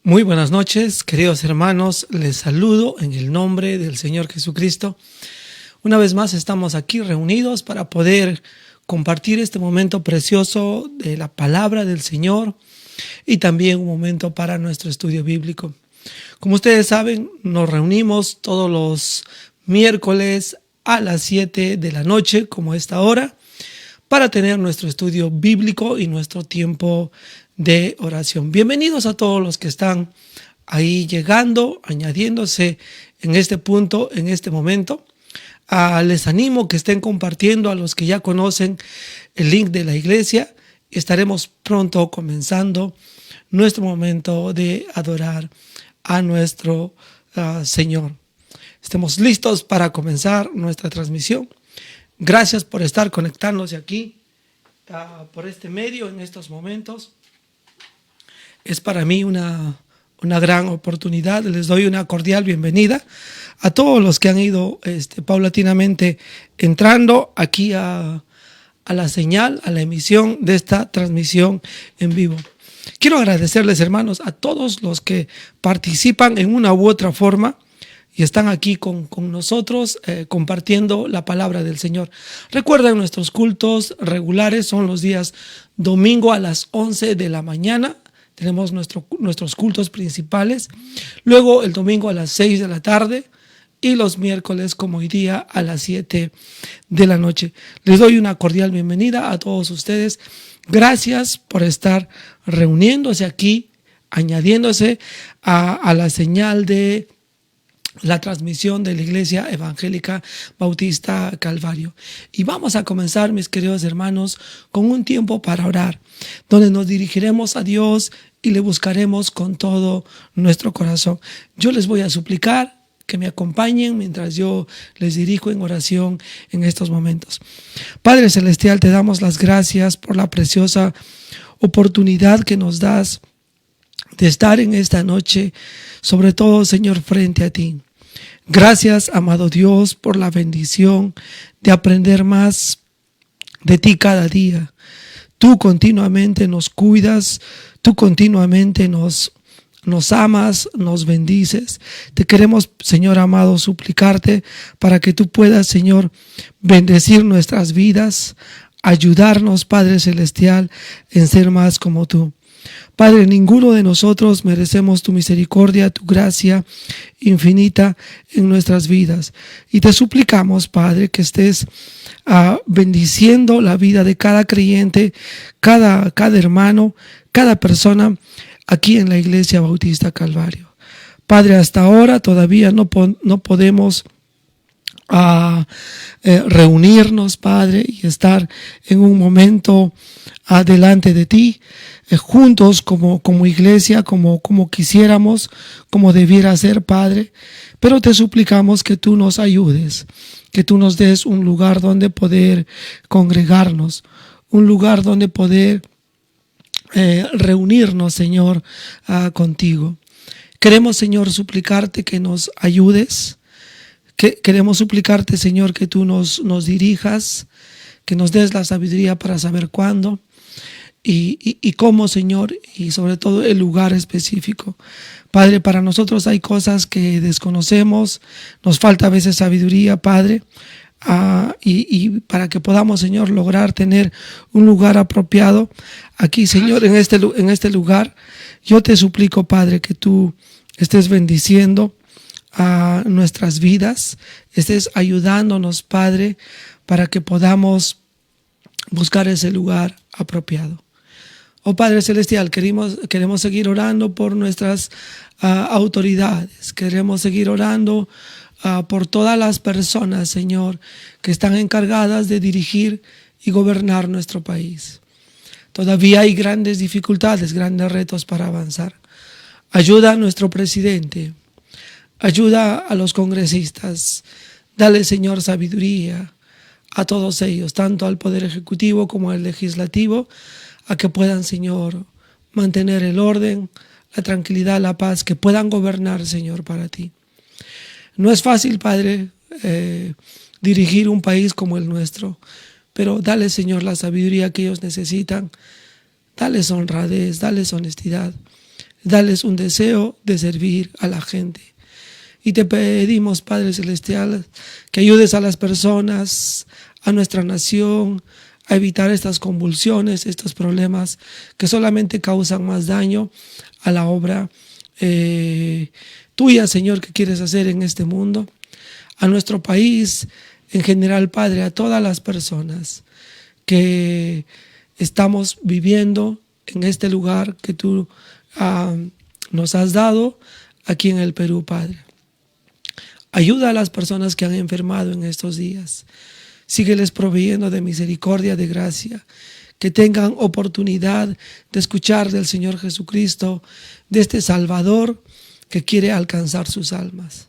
Muy buenas noches, queridos hermanos, les saludo en el nombre del Señor Jesucristo. Una vez más estamos aquí reunidos para poder compartir este momento precioso de la palabra del Señor y también un momento para nuestro estudio bíblico. Como ustedes saben, nos reunimos todos los miércoles a las 7 de la noche, como esta hora, para tener nuestro estudio bíblico y nuestro tiempo de oración. Bienvenidos a todos los que están ahí llegando, añadiéndose en este punto, en este momento. Les animo que estén compartiendo a los que ya conocen el link de la iglesia. Estaremos pronto comenzando nuestro momento de adorar a nuestro Señor. Estemos listos para comenzar nuestra transmisión. Gracias por estar conectándose aquí por este medio en estos momentos. Es para mí una gran oportunidad. Les doy una cordial bienvenida a todos los que han ido paulatinamente entrando aquí a la señal, a la emisión de esta transmisión en vivo. Quiero agradecerles, hermanos, a todos los que participan en una u otra forma y están aquí con nosotros compartiendo la palabra del Señor. Recuerden, nuestros cultos regulares son los días domingo a las 11 de la mañana. Tenemos nuestros cultos principales. Luego el domingo a las 6 de la tarde y los miércoles, como hoy día, a las 7 de la noche. Les doy una cordial bienvenida a todos ustedes. Gracias por estar reuniéndose aquí, añadiéndose a la señal de la transmisión de la Iglesia Evangélica Bautista Calvario. Y vamos a comenzar, mis queridos hermanos, con un tiempo para orar, donde nos dirigiremos a Dios y le buscaremos con todo nuestro corazón. Yo les voy a suplicar que me acompañen mientras yo les dirijo en oración en estos momentos. Padre Celestial, te damos las gracias por la preciosa oportunidad que nos das de estar en esta noche, sobre todo, Señor, frente a ti. Gracias, amado Dios, por la bendición de aprender más de ti cada día. Tú continuamente nos cuidas, tú continuamente nos amas, nos bendices. Te queremos, Señor amado, suplicarte para que tú puedas, Señor, bendecir nuestras vidas, ayudarnos, Padre Celestial, en ser más como tú. Padre, ninguno de nosotros merecemos tu misericordia, tu gracia infinita en nuestras vidas. Y te suplicamos, Padre, que estés bendiciendo la vida de cada creyente, cada hermano, cada persona aquí en la Iglesia Bautista Calvario. Padre, hasta ahora todavía no podemos reunirnos, Padre, y estar en un momento delante de ti, juntos como iglesia, como quisiéramos, como debiera ser, Padre. Pero te suplicamos que tú nos ayudes, que tú nos des un lugar donde poder congregarnos, un lugar donde poder reunirnos, Señor, contigo. Queremos, Señor, suplicarte que nos ayudes. Queremos suplicarte, Señor, que tú nos dirijas, que nos des la sabiduría para saber cuándo y cómo, Señor, y sobre todo el lugar específico. Padre, para nosotros hay cosas que desconocemos, nos falta a veces sabiduría, Padre, y para que podamos, Señor, lograr tener un lugar apropiado aquí, Señor, en este lugar. Yo te suplico, Padre, que tú estés bendiciendo a nuestras vidas, estés ayudándonos, Padre, para que podamos buscar ese lugar apropiado. Oh Padre Celestial, queremos seguir orando por nuestras autoridades, queremos seguir orando por todas las personas, Señor, que están encargadas de dirigir y gobernar nuestro país. Todavía hay grandes dificultades, grandes retos para avanzar. Ayuda a nuestro presidente. Ayuda a los congresistas, dale, Señor, sabiduría a todos ellos, tanto al Poder Ejecutivo como al Legislativo, a que puedan, Señor, mantener el orden, la tranquilidad, la paz, que puedan gobernar, Señor, para ti. No es fácil, Padre, dirigir un país como el nuestro, pero dale, Señor, la sabiduría que ellos necesitan, dales honradez, dales honestidad. dales un deseo de servir a la gente. Y te pedimos, Padre Celestial, que ayudes a las personas, a nuestra nación, a evitar estas convulsiones, estos problemas que solamente causan más daño a la obra tuya, Señor, que quieres hacer en este mundo, a nuestro país en general, Padre, a todas las personas que estamos viviendo en este lugar que tú nos has dado aquí en el Perú, Padre. Ayuda a las personas que han enfermado en estos días. Sígueles proveyendo de misericordia, de gracia, que tengan oportunidad de escuchar del Señor Jesucristo, de este Salvador que quiere alcanzar sus almas.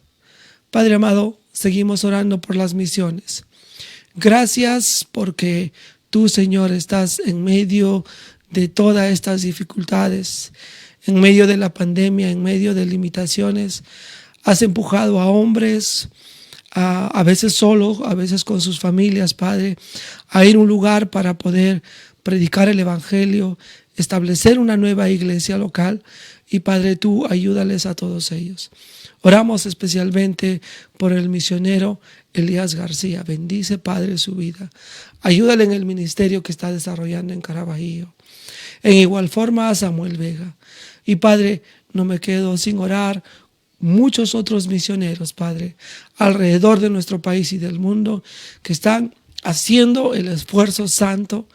Padre amado, seguimos orando por las misiones. Gracias porque tú, Señor, estás en medio de todas estas dificultades, en medio de la pandemia, en medio de limitaciones. Has empujado a hombres, a veces solos, a veces con sus familias, Padre, a ir a un lugar para poder predicar el Evangelio, establecer una nueva iglesia local. Y Padre, tú ayúdales a todos ellos. Oramos especialmente por el misionero Elías García. Bendice, Padre, su vida. Ayúdale en el ministerio que está desarrollando en Carabajío. En igual forma a Samuel Vega. Y Padre, no me quedo sin orar muchos otros misioneros, Padre, alrededor de nuestro país y del mundo, que están haciendo el esfuerzo santo,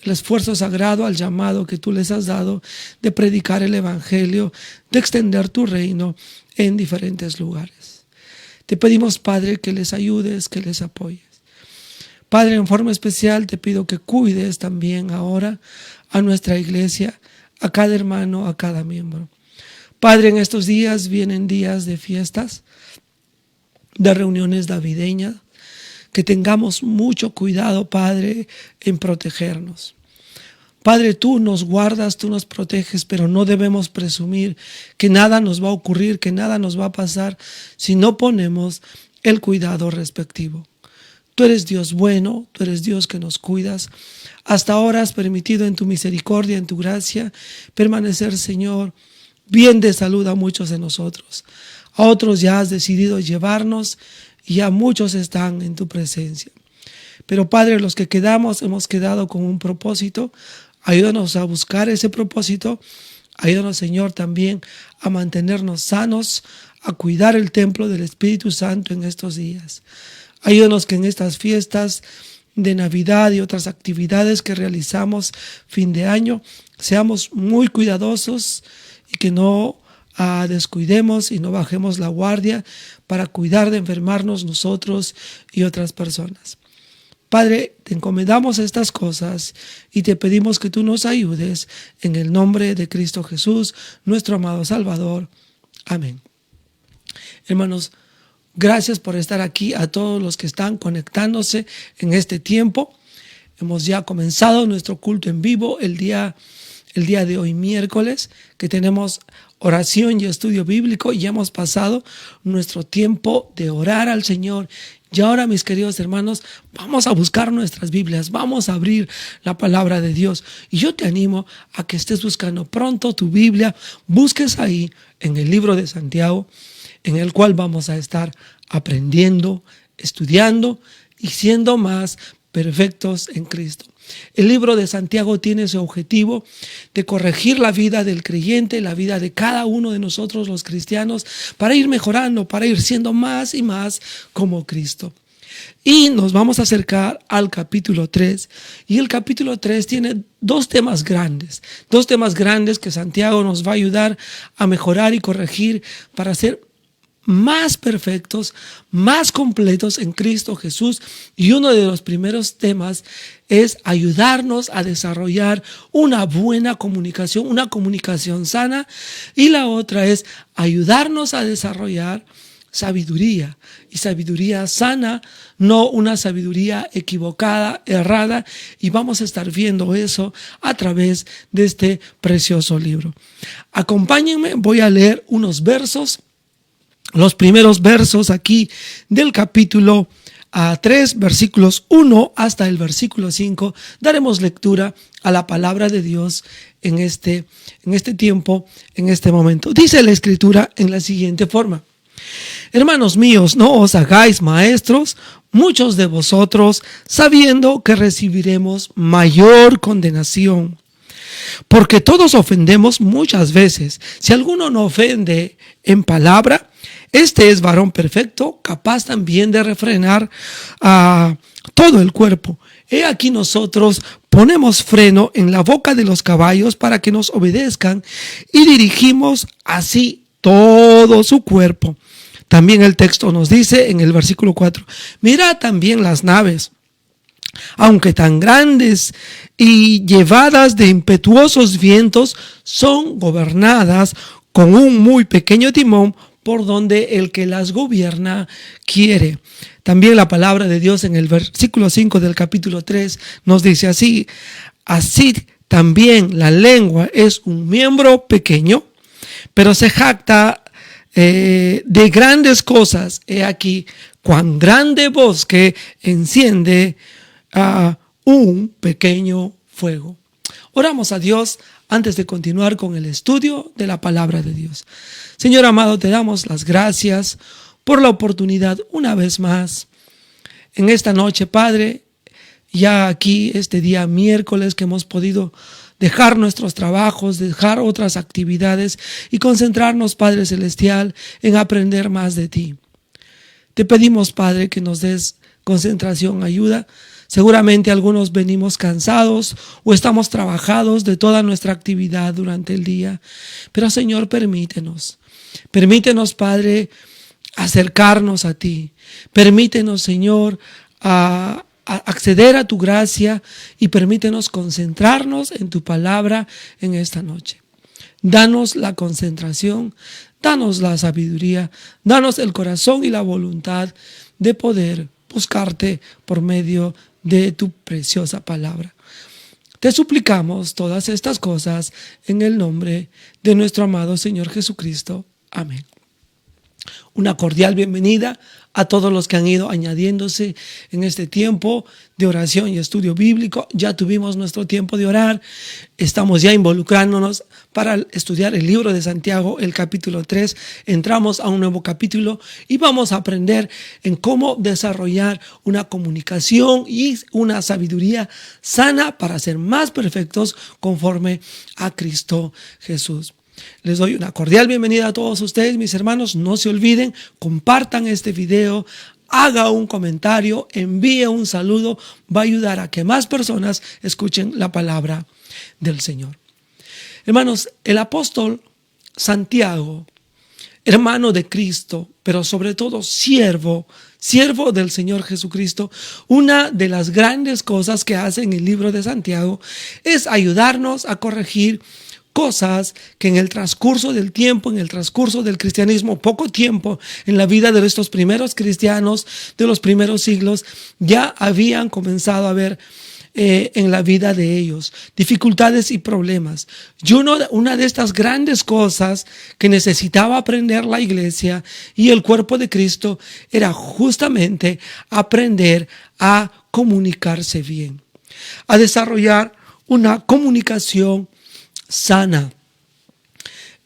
el esfuerzo sagrado al llamado que tú les has dado de predicar el Evangelio, de extender tu reino en diferentes lugares. Te pedimos, Padre, que les ayudes, que les apoyes. Padre, en forma especial te pido que cuides también ahora a nuestra iglesia, a cada hermano, a cada miembro. Padre, en estos días vienen días de fiestas, de reuniones navideñas, que tengamos mucho cuidado, Padre, en protegernos. Padre, tú nos guardas, tú nos proteges, pero no debemos presumir que nada nos va a ocurrir, que nada nos va a pasar si no ponemos el cuidado respectivo. Tú eres Dios bueno, tú eres Dios que nos cuidas. Hasta ahora has permitido en tu misericordia, en tu gracia, permanecer, Señor, bien de salud a muchos de nosotros. A otros ya has decidido llevarnos y ya muchos están en tu presencia. Pero Padre, los que quedamos, hemos quedado con un propósito. Ayúdanos a buscar ese propósito. Ayúdanos, Señor, también a mantenernos sanos, a cuidar el templo del Espíritu Santo en estos días. Ayúdanos que en estas fiestas de Navidad y otras actividades que realizamos fin de año, seamos muy cuidadosos y que no descuidemos y no bajemos la guardia para cuidar de enfermarnos nosotros y otras personas. Padre, te encomendamos estas cosas y te pedimos que tú nos ayudes en el nombre de Cristo Jesús, nuestro amado Salvador. Amén. Hermanos, gracias por estar aquí, a todos los que están conectándose en este tiempo. Hemos ya comenzado nuestro culto en vivo el día de hoy, miércoles, que tenemos oración y estudio bíblico, y ya hemos pasado nuestro tiempo de orar al Señor. Y ahora, mis queridos hermanos, vamos a buscar nuestras Biblias, vamos a abrir la palabra de Dios. Y yo te animo a que estés buscando pronto tu Biblia, busques ahí en el libro de Santiago, en el cual vamos a estar aprendiendo, estudiando y siendo más perfectos en Cristo. El libro de Santiago tiene ese objetivo de corregir la vida del creyente, la vida de cada uno de nosotros los cristianos, para ir mejorando, para ir siendo más y más como Cristo. Y nos vamos a acercar al capítulo 3. Y el capítulo 3 tiene dos temas grandes que Santiago nos va a ayudar a mejorar y corregir para ser más perfectos, más completos en Cristo Jesús. Y uno de los primeros temas es ayudarnos a desarrollar una buena comunicación, una comunicación sana. Y la otra es ayudarnos a desarrollar sabiduría, y sabiduría sana, no una sabiduría equivocada, errada. Y vamos a estar viendo eso a través de este precioso libro. Acompáñenme, voy a leer unos versos. Los primeros versos aquí del capítulo 3, versículos 1 hasta el versículo 5, daremos lectura a la palabra de Dios en este tiempo, en este momento. Dice la Escritura en la siguiente forma: Hermanos míos, no os hagáis maestros muchos de vosotros, sabiendo que recibiremos mayor condenación. Porque todos ofendemos muchas veces. Si alguno no ofende en palabra, este es varón perfecto, capaz también de refrenar a todo el cuerpo. He aquí nosotros ponemos freno en la boca de los caballos para que nos obedezcan y dirigimos así todo su cuerpo. También el texto nos dice en el versículo 4, mirad también las naves, aunque tan grandes y llevadas de impetuosos vientos, son gobernadas con un muy pequeño timón por donde el que las gobierna quiere. También la palabra de Dios en el versículo 5 del capítulo 3 nos dice así: así también la lengua es un miembro pequeño, pero se jacta de grandes cosas. He aquí cuán grande bosque enciende un pequeño fuego. Oramos a Dios antes de continuar con el estudio de la palabra de Dios. Señor amado, te damos las gracias por la oportunidad una vez más en esta noche, Padre, ya aquí este día miércoles que hemos podido dejar nuestros trabajos, dejar otras actividades y concentrarnos, Padre Celestial, en aprender más de ti. Te pedimos, Padre, que nos des concentración, ayuda. Seguramente algunos venimos cansados o estamos trabajados de toda nuestra actividad durante el día. Pero Señor, permítenos, Padre, acercarnos a ti. Permítenos, Señor, a acceder a tu gracia y permítenos concentrarnos en tu palabra en esta noche. Danos la concentración, danos la sabiduría, danos el corazón y la voluntad de poder buscarte por medio de tu preciosa palabra. Te suplicamos todas estas cosas en el nombre de nuestro amado Señor Jesucristo. Amén. Una cordial bienvenida a todos los que han ido añadiéndose en este tiempo de oración y estudio bíblico. Ya tuvimos nuestro tiempo de orar. Estamos ya involucrándonos para estudiar el libro de Santiago, el capítulo 3. Entramos a un nuevo capítulo y vamos a aprender en cómo desarrollar una comunicación y una sabiduría sana para ser más perfectos conforme a Cristo Jesús. Les doy una cordial bienvenida a todos ustedes, mis hermanos. No se olviden, compartan este video, haga un comentario, envíe un saludo. Va a ayudar a que más personas escuchen la palabra del Señor. Hermanos, el apóstol Santiago, hermano de Cristo, pero sobre todo siervo del Señor Jesucristo, una de las grandes cosas que hace en el libro de Santiago es ayudarnos a corregir cosas que en el transcurso del tiempo, en el transcurso del cristianismo, poco tiempo en la vida de estos primeros cristianos de los primeros siglos, ya habían comenzado a ver en la vida de ellos, dificultades y problemas. Y una de estas grandes cosas que necesitaba aprender la iglesia y el cuerpo de Cristo era justamente aprender a comunicarse bien, a desarrollar una comunicación sana.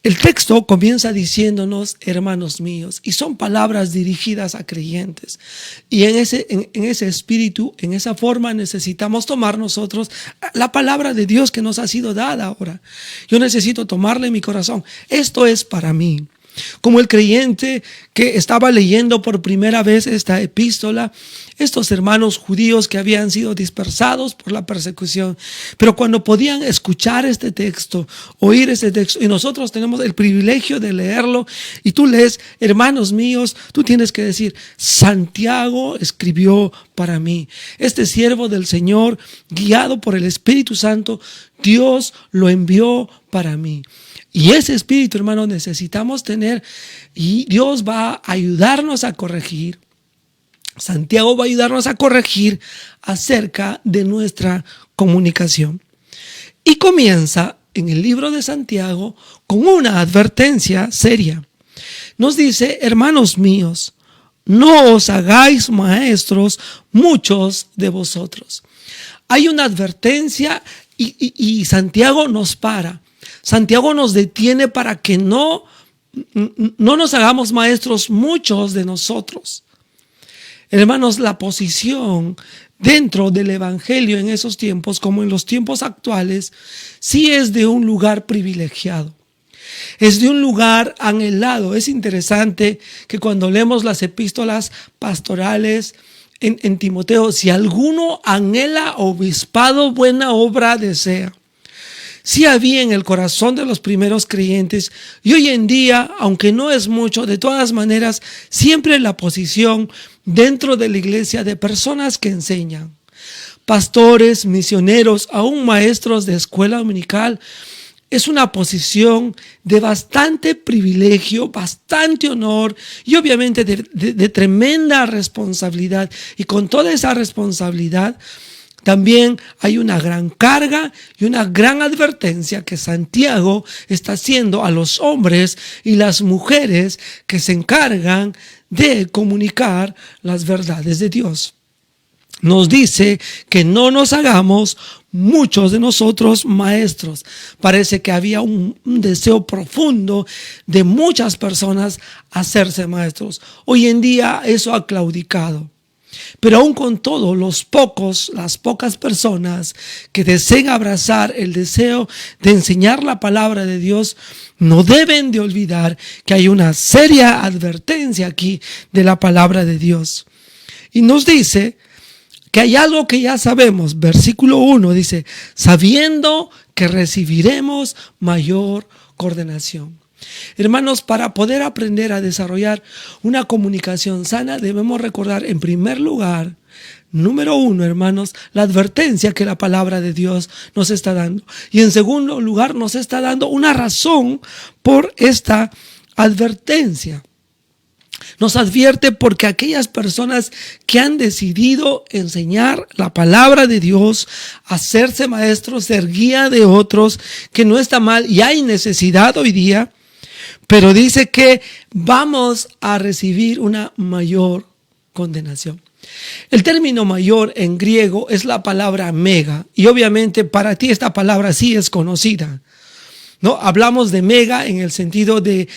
El texto comienza diciéndonos, hermanos míos, y son palabras dirigidas a creyentes. Y en ese espíritu, en esa forma necesitamos tomar nosotros la palabra de Dios que nos ha sido dada ahora. Yo necesito tomarla en mi corazón. Esto es para mí. Como el creyente que estaba leyendo por primera vez esta epístola, estos hermanos judíos que habían sido dispersados por la persecución, pero cuando podían escuchar este texto, oír este texto, y nosotros tenemos el privilegio de leerlo, y tú lees, hermanos míos, tú tienes que decir, Santiago escribió para mí. Este siervo del Señor, guiado por el Espíritu Santo, Dios lo envió para mí. Y ese espíritu, hermano, necesitamos tener, y Dios va a ayudarnos a corregir. Santiago va a ayudarnos a corregir acerca de nuestra comunicación. Y comienza en el libro de Santiago con una advertencia seria. Nos dice, hermanos míos, no os hagáis maestros muchos de vosotros. Hay una advertencia y Santiago nos para. Santiago nos detiene para que no nos hagamos maestros muchos de nosotros. Hermanos, la posición dentro del evangelio en esos tiempos, como en los tiempos actuales, sí es de un lugar privilegiado. Es de un lugar anhelado. Es interesante que cuando leemos las epístolas pastorales en Timoteo, si alguno anhela obispado, buena obra desea. Sí había en el corazón de los primeros creyentes, y hoy en día, aunque no es mucho, de todas maneras, siempre la posición dentro de la iglesia de personas que enseñan. Pastores, misioneros, aún maestros de escuela dominical, es una posición de bastante privilegio, bastante honor y obviamente de tremenda responsabilidad. Y con toda esa responsabilidad también hay una gran carga y una gran advertencia que Santiago está haciendo a los hombres y las mujeres que se encargan de comunicar las verdades de Dios. Nos dice que no nos hagamos muchos de nosotros maestros. Parece que había un deseo profundo de muchas personas hacerse maestros. Hoy en día eso ha claudicado. Pero aún con todo, las pocas personas que deseen abrazar el deseo de enseñar la palabra de Dios, no deben de olvidar que hay una seria advertencia aquí de la palabra de Dios. Y nos dice que hay algo que ya sabemos. Versículo 1 dice, sabiendo que recibiremos mayor condenación. Hermanos, para poder aprender a desarrollar una comunicación sana, debemos recordar en primer lugar, número 1, hermanos, la advertencia que la palabra de Dios nos está dando. Y en segundo lugar, nos está dando una razón por esta advertencia. Nos advierte porque aquellas personas que han decidido enseñar la palabra de Dios, hacerse maestros, ser guía de otros, que no está mal y hay necesidad hoy día, pero dice que vamos a recibir una mayor condenación. El término mayor en griego es la palabra mega, y obviamente para ti esta palabra sí es conocida, ¿no? Hablamos de mega en el sentido de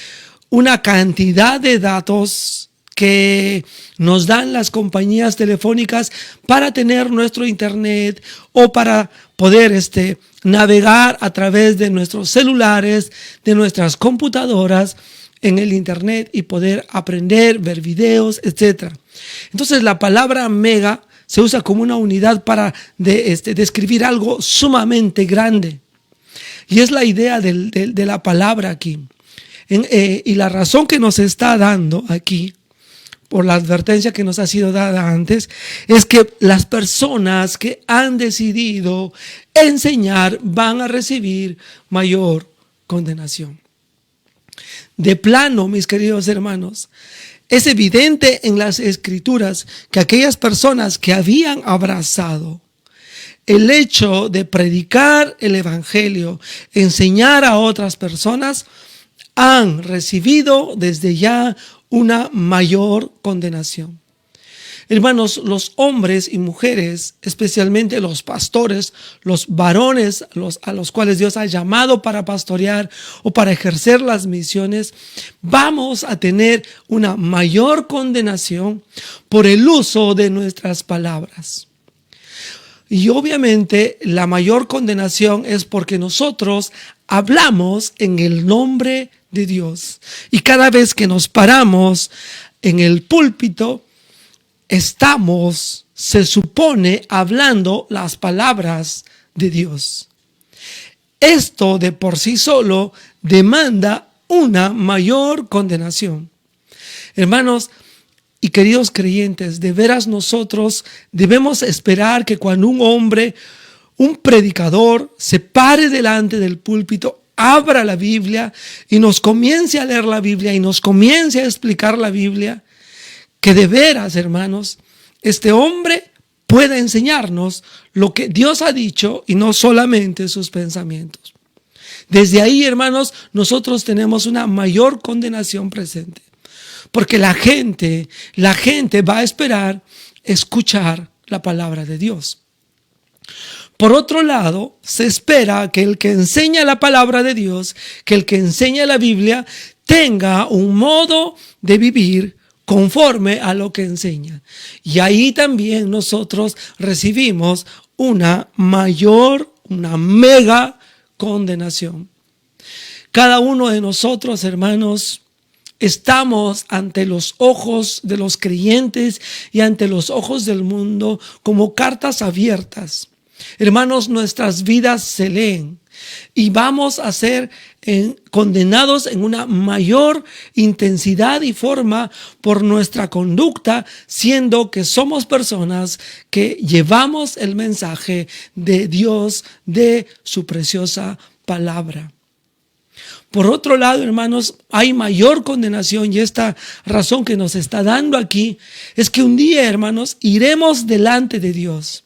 una cantidad de datos que nos dan las compañías telefónicas para tener nuestro internet o para poder navegar a través de nuestros celulares, de nuestras computadoras en el internet y poder aprender, ver videos, etc. Entonces la palabra mega se usa como una unidad para describir algo sumamente grande. Y es la idea de la palabra aquí. Y la razón que nos está dando aquí, por la advertencia que nos ha sido dada antes, es que las personas que han decidido enseñar van a recibir mayor condenación. De plano, mis queridos hermanos, es evidente en las Escrituras que aquellas personas que habían abrazado el hecho de predicar el evangelio, enseñar a otras personas, han recibido desde ya una mayor condenación. Hermanos, los hombres y mujeres, especialmente los pastores, los varones a los cuales Dios ha llamado para pastorear o para ejercer las misiones, vamos a tener una mayor condenación por el uso de nuestras palabras. Y obviamente la mayor condenación es porque nosotros hablamos en el nombre de Dios. Y cada vez que nos paramos en el púlpito, estamos, se supone, hablando las palabras de Dios. Esto de por sí solo demanda una mayor condenación. Hermanos y queridos creyentes, de veras nosotros debemos esperar que cuando un hombre, un predicador, se pare delante del púlpito, abra la Biblia y nos comience a leer la Biblia y nos comience a explicar la Biblia, que de veras, hermanos, este hombre pueda enseñarnos lo que Dios ha dicho y no solamente sus pensamientos. Desde ahí, hermanos, nosotros tenemos una mayor condenación presente. porque la gente va a esperar escuchar la palabra de Dios. Por otro lado, se espera que el que enseña la palabra de Dios, que el que enseña la Biblia, tenga un modo de vivir conforme a lo que enseña. Y ahí también nosotros recibimos una mega condenación. Cada uno de nosotros, hermanos, estamos ante los ojos de los creyentes y ante los ojos del mundo como cartas abiertas. Hermanos, nuestras vidas se leen y vamos a ser condenados en una mayor intensidad y forma por nuestra conducta, siendo que somos personas que llevamos el mensaje de Dios, de su preciosa palabra. Por otro lado, hermanos, hay mayor condenación, y esta razón que nos está dando aquí es que un día, hermanos, iremos delante de Dios.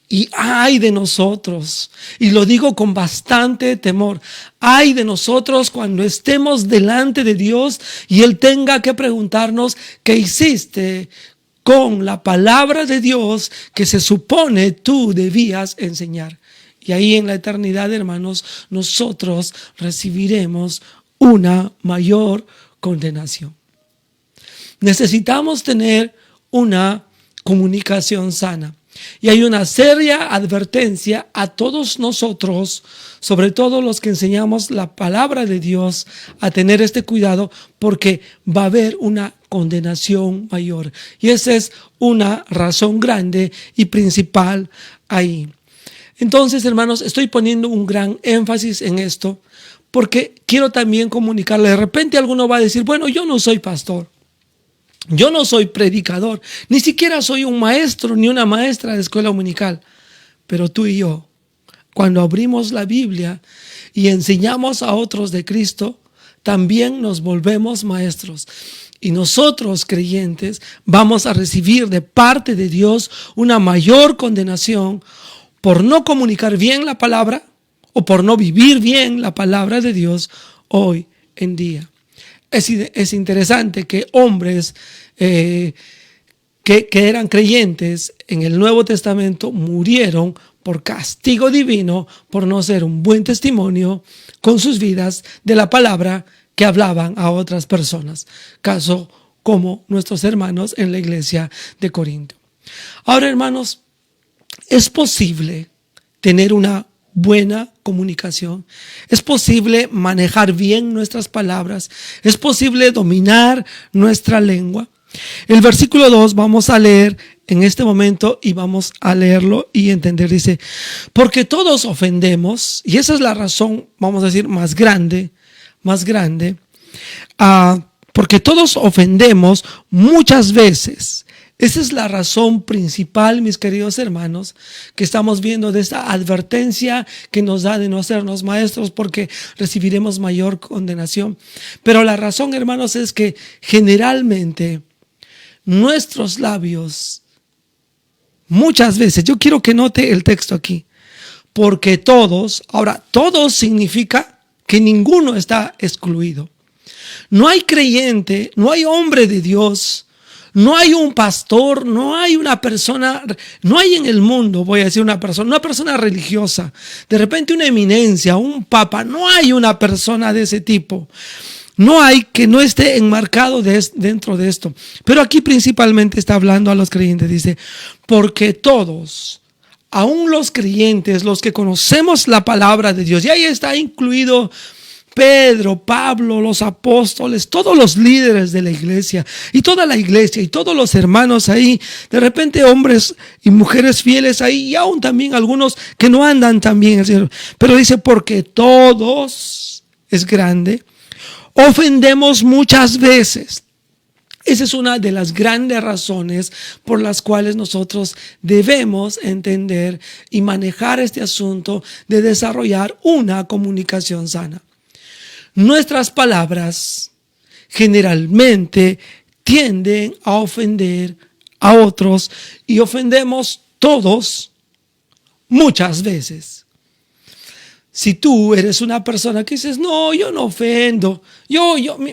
Y ay de nosotros, y lo digo con bastante temor, ay de nosotros cuando estemos delante de Dios y Él tenga que preguntarnos qué hiciste con la palabra de Dios que se supone tú debías enseñar. Y ahí en la eternidad, hermanos, nosotros recibiremos una mayor condenación. Necesitamos tener una comunicación sana. Y hay una seria advertencia a todos nosotros, sobre todo los que enseñamos la palabra de Dios, a tener este cuidado, porque va a haber una condenación mayor. Y esa es una razón grande y principal ahí. Entonces, hermanos, estoy poniendo un gran énfasis en esto, porque quiero también comunicarle. De repente alguno va a decir, bueno, yo no soy pastor. Yo no soy predicador, ni siquiera soy un maestro ni una maestra de escuela dominical. Pero tú y yo, cuando abrimos la Biblia y enseñamos a otros de Cristo, también nos volvemos maestros. Y nosotros, creyentes, vamos a recibir de parte de Dios una mayor condenación por no comunicar bien la palabra o por no vivir bien la palabra de Dios hoy en día. Es interesante que hombres que eran creyentes en el Nuevo Testamento murieron por castigo divino por no ser un buen testimonio con sus vidas de la palabra que hablaban a otras personas. Caso como nuestros hermanos en la iglesia de Corinto. Ahora, hermanos, es posible tener una buena comunicación, es posible manejar bien nuestras palabras, es posible dominar nuestra lengua. El versículo 2 vamos a leer en este momento y vamos a leerlo y entender. Dice, porque todos ofendemos, y esa es la razón, vamos a decir, más grande, porque todos ofendemos muchas veces. Esa es la razón principal, mis queridos hermanos, que estamos viendo de esta advertencia que nos da de no hacernos maestros porque recibiremos mayor condenación. Pero la razón, hermanos, es que generalmente nuestros labios, muchas veces, yo quiero que note el texto aquí, porque todos, ahora todos significa que ninguno está excluido. No hay creyente, no hay hombre de Dios, no hay un pastor, no hay una persona, no hay en el mundo, voy a decir una persona religiosa, de repente una eminencia, un papa, no hay una persona de ese tipo. No hay que no esté enmarcado dentro de esto. Pero aquí principalmente está hablando a los creyentes, dice, porque todos, aún los creyentes, los que conocemos la palabra de Dios, y ahí está incluido Pedro, Pablo, los apóstoles, todos los líderes de la iglesia y toda la iglesia y todos los hermanos ahí, de repente hombres y mujeres fieles ahí y aún también algunos que no andan tan bien, pero dice porque todos, es grande, ofendemos muchas veces. Esa es una de las grandes razones por las cuales nosotros debemos entender y manejar este asunto de desarrollar una comunicación sana. Nuestras palabras generalmente tienden a ofender a otros y ofendemos todos muchas veces. Si tú eres una persona que dices, no, yo no ofendo,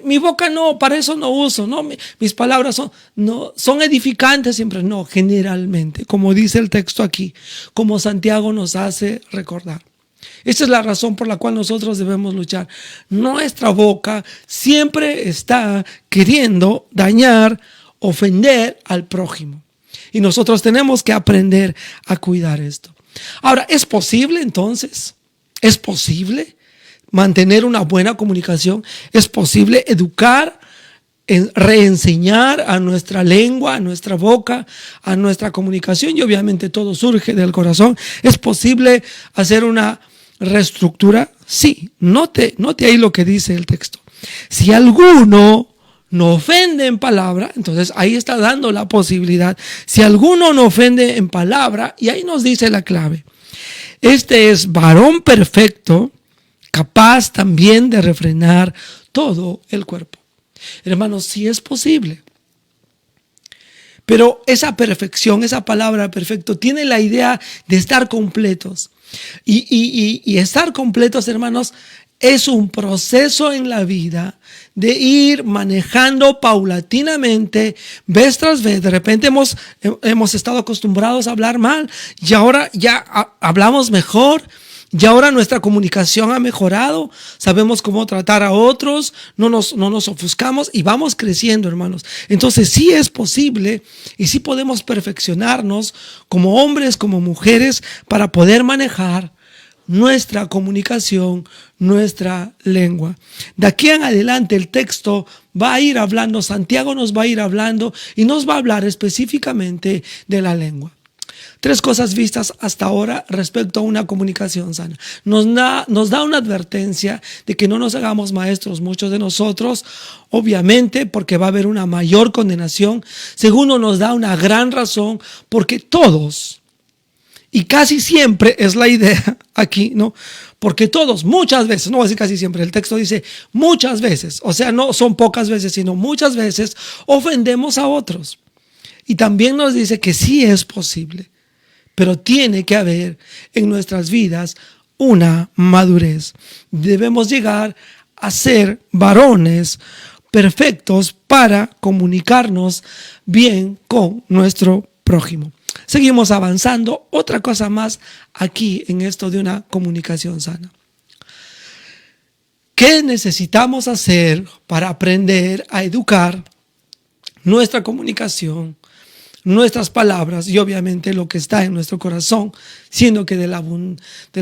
mi boca no, para eso no uso, no, mis palabras son edificantes siempre, no, generalmente, como dice el texto aquí, como Santiago nos hace recordar. Esta es la razón por la cual nosotros debemos luchar. Nuestra boca siempre está queriendo dañar, ofender al prójimo. Y nosotros tenemos que aprender a cuidar esto. Ahora, ¿es posible entonces? ¿Es posible mantener una buena comunicación? ¿Es posible educar, reenseñar a nuestra lengua, a nuestra boca, a nuestra comunicación? Y obviamente todo surge del corazón. ¿Es posible hacer una reestructura? Sí, note ahí lo que dice el texto. Si alguno no ofende en palabra, entonces ahí está dando la posibilidad. Si alguno no ofende en palabra, y ahí nos dice la clave. Este es varón perfecto, capaz también de refrenar todo el cuerpo. Hermanos, sí es posible. Pero esa perfección, esa palabra perfecto, tiene la idea de estar completos. Y estar completos, hermanos, es un proceso en la vida de ir manejando paulatinamente, vez tras vez. De repente hemos estado acostumbrados a hablar mal y ahora ya hablamos mejor. Y ahora nuestra comunicación ha mejorado, sabemos cómo tratar a otros, no nos ofuscamos y vamos creciendo, hermanos. Entonces sí es posible y sí podemos perfeccionarnos como hombres, como mujeres, para poder manejar nuestra comunicación, nuestra lengua. De aquí en adelante el texto va a ir hablando, Santiago nos va a ir hablando y nos va a hablar específicamente de la lengua. 3 cosas vistas hasta ahora respecto a una comunicación sana. Nos da una advertencia de que no nos hagamos maestros muchos de nosotros, obviamente porque va a haber una mayor condenación. Segundo, nos da una gran razón porque todos, y casi siempre es la idea aquí, ¿no? Porque todos, muchas veces, no voy a decir casi siempre, el texto dice muchas veces, o sea, no son pocas veces, sino muchas veces ofendemos a otros. Y también nos dice que sí es posible. Pero tiene que haber en nuestras vidas una madurez. Debemos llegar a ser varones perfectos para comunicarnos bien con nuestro prójimo. Seguimos avanzando. Otra cosa más aquí en esto de una comunicación sana. ¿Qué necesitamos hacer para aprender a educar nuestra comunicación, nuestras palabras y obviamente lo que está en nuestro corazón, siendo que de la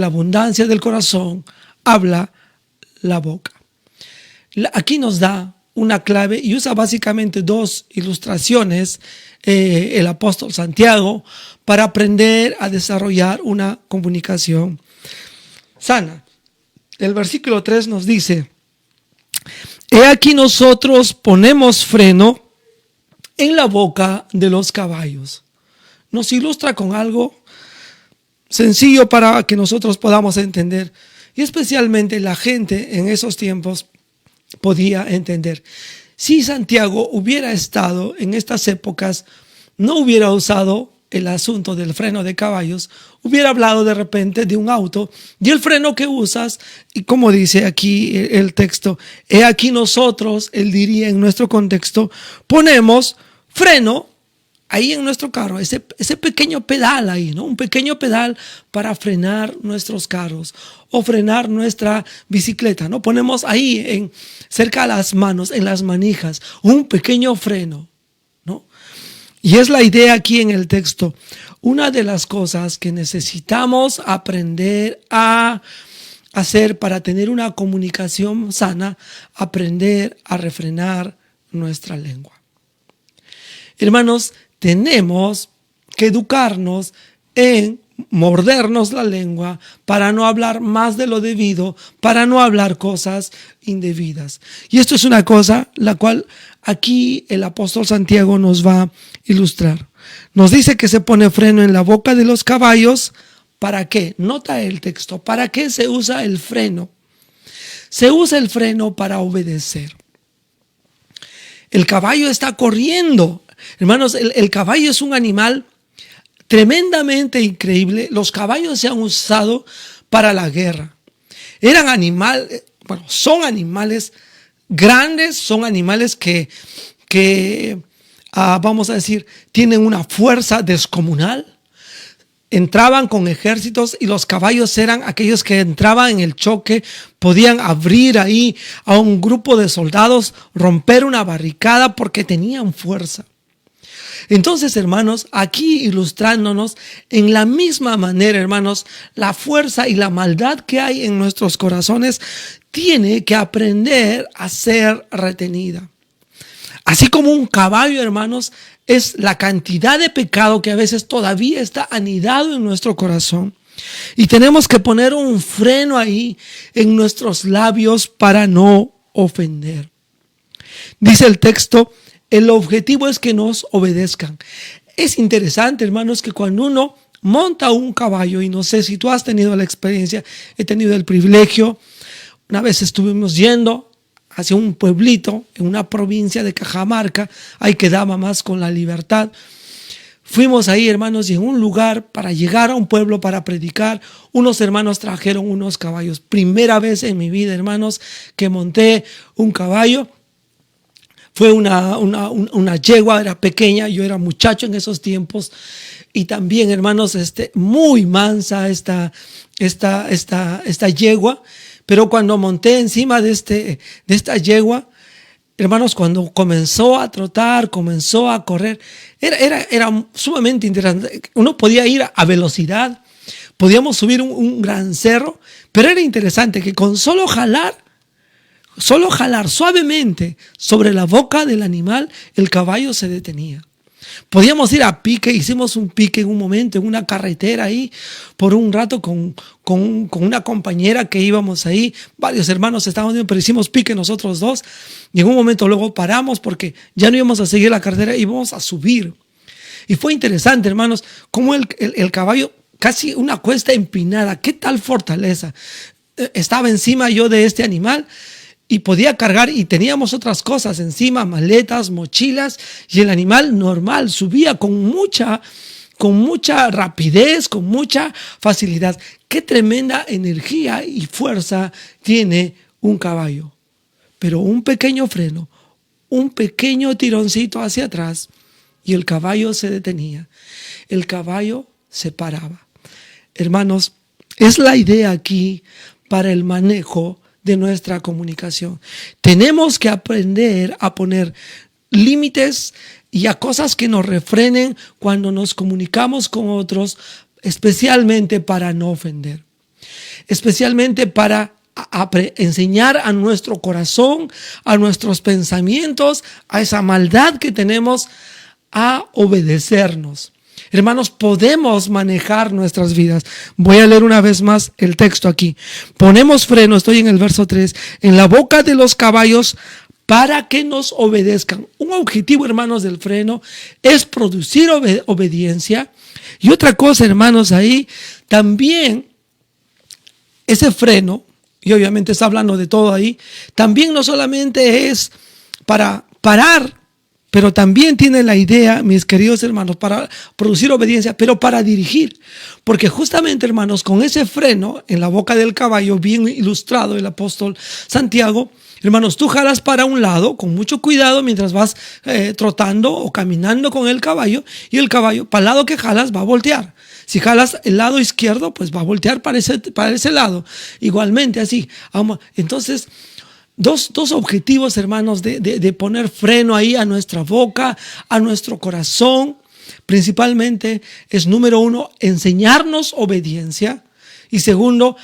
abundancia del corazón habla la boca? Aquí nos da una clave y usa básicamente 2 ilustraciones el apóstol Santiago para aprender a desarrollar una comunicación sana. El versículo 3 nos dice: he aquí nosotros ponemos freno en la boca de los caballos. Nos ilustra con algo sencillo para que nosotros podamos entender. Y especialmente la gente en esos tiempos podía entender. Si Santiago hubiera estado en estas épocas, no hubiera usado el asunto del freno de caballos, hubiera hablado de repente de un auto y el freno que usas, y como dice aquí el texto, he aquí nosotros, él diría en nuestro contexto, ponemos freno ahí en nuestro carro, ese pequeño pedal ahí, ¿no? Un pequeño pedal para frenar nuestros carros o frenar nuestra bicicleta, ¿no? Ponemos ahí cerca a las manos, en las manijas, un pequeño freno, ¿no? Y es la idea aquí en el texto. Una de las cosas que necesitamos aprender a hacer para tener una comunicación sana, aprender a refrenar nuestra lengua. Hermanos, tenemos que educarnos en mordernos la lengua para no hablar más de lo debido, para no hablar cosas indebidas. Y esto es una cosa la cual aquí el apóstol Santiago nos va a ilustrar. Nos dice que se pone freno en la boca de los caballos. ¿Para qué? Nota el texto. ¿Para qué se usa el freno? Se usa el freno para obedecer. El caballo está corriendo. Hermanos, el caballo es un animal tremendamente increíble. Los caballos se han usado para la guerra. Eran animales, bueno, son animales grandes, son animales que vamos a decir, tienen una fuerza descomunal. Entraban con ejércitos y los caballos eran aquellos que entraban en el choque, podían abrir ahí a un grupo de soldados, romper una barricada porque tenían fuerza. Entonces, hermanos, aquí ilustrándonos en la misma manera, hermanos, la fuerza y la maldad que hay en nuestros corazones tiene que aprender a ser retenida. Así como un caballo, hermanos, es la cantidad de pecado que a veces todavía está anidado en nuestro corazón. Y tenemos que poner un freno ahí en nuestros labios para no ofender. Dice el texto, el objetivo es que nos obedezcan. Es interesante, hermanos, que cuando uno monta un caballo, y no sé si tú has tenido la experiencia, he tenido el privilegio, una vez estuvimos yendo hacia un pueblito en una provincia de Cajamarca, ahí quedaba más con la libertad. Fuimos ahí, hermanos, y en un lugar para llegar a un pueblo para predicar, unos hermanos trajeron unos caballos. Primera vez en mi vida, hermanos, que monté un caballo. Fue una yegua, era pequeña, yo era muchacho en esos tiempos. Y también, hermanos, muy mansa esta yegua. Pero cuando monté encima de esta yegua, hermanos, cuando comenzó a trotar, comenzó a correr, era sumamente interesante. Uno podía ir a velocidad, podíamos subir un gran cerro, pero era interesante que con solo jalar suavemente sobre la boca del animal, el caballo se detenía. Podíamos ir a pique, hicimos un pique en un momento, en una carretera ahí, por un rato con una compañera que íbamos ahí, varios hermanos estábamos viendo, pero hicimos pique nosotros dos, y en un momento luego paramos porque ya no íbamos a seguir la carretera, íbamos a subir. Y fue interesante, hermanos, cómo el caballo, casi una cuesta empinada, qué tal fortaleza. Estaba encima yo de este animal, y podía cargar, y teníamos otras cosas encima, maletas, mochilas, y el animal normal subía con mucha rapidez, con mucha facilidad. Qué tremenda energía y fuerza tiene un caballo. Pero un pequeño freno, un pequeño tironcito hacia atrás, y el caballo se detenía. El caballo se paraba. Hermanos, es la idea aquí para el manejo de nuestra comunicación. Tenemos que aprender a poner límites y a cosas que nos refrenen cuando nos comunicamos con otros, especialmente para no ofender, especialmente para enseñar a nuestro corazón, a nuestros pensamientos, a esa maldad que tenemos, a obedecernos. Hermanos, podemos manejar nuestras vidas. Voy a leer una vez más el texto aquí. Ponemos freno, estoy en el verso 3, en la boca de los caballos para que nos obedezcan. Un objetivo, hermanos, del freno es producir obediencia. Y otra cosa, hermanos, ahí también ese freno, y obviamente está hablando de todo ahí, también no solamente es para parar, pero también tiene la idea, mis queridos hermanos, para producir obediencia, pero para dirigir. Porque justamente, hermanos, con ese freno en la boca del caballo, bien ilustrado el apóstol Santiago, hermanos, tú jalas para un lado con mucho cuidado mientras vas trotando o caminando con el caballo, y el caballo, para el lado que jalas, va a voltear. Si jalas el lado izquierdo, pues va a voltear para ese lado. Igualmente así. Entonces, Dos objetivos, hermanos, de poner freno ahí a nuestra boca, a nuestro corazón. Principalmente es, número 1, enseñarnos obediencia. Y segundo,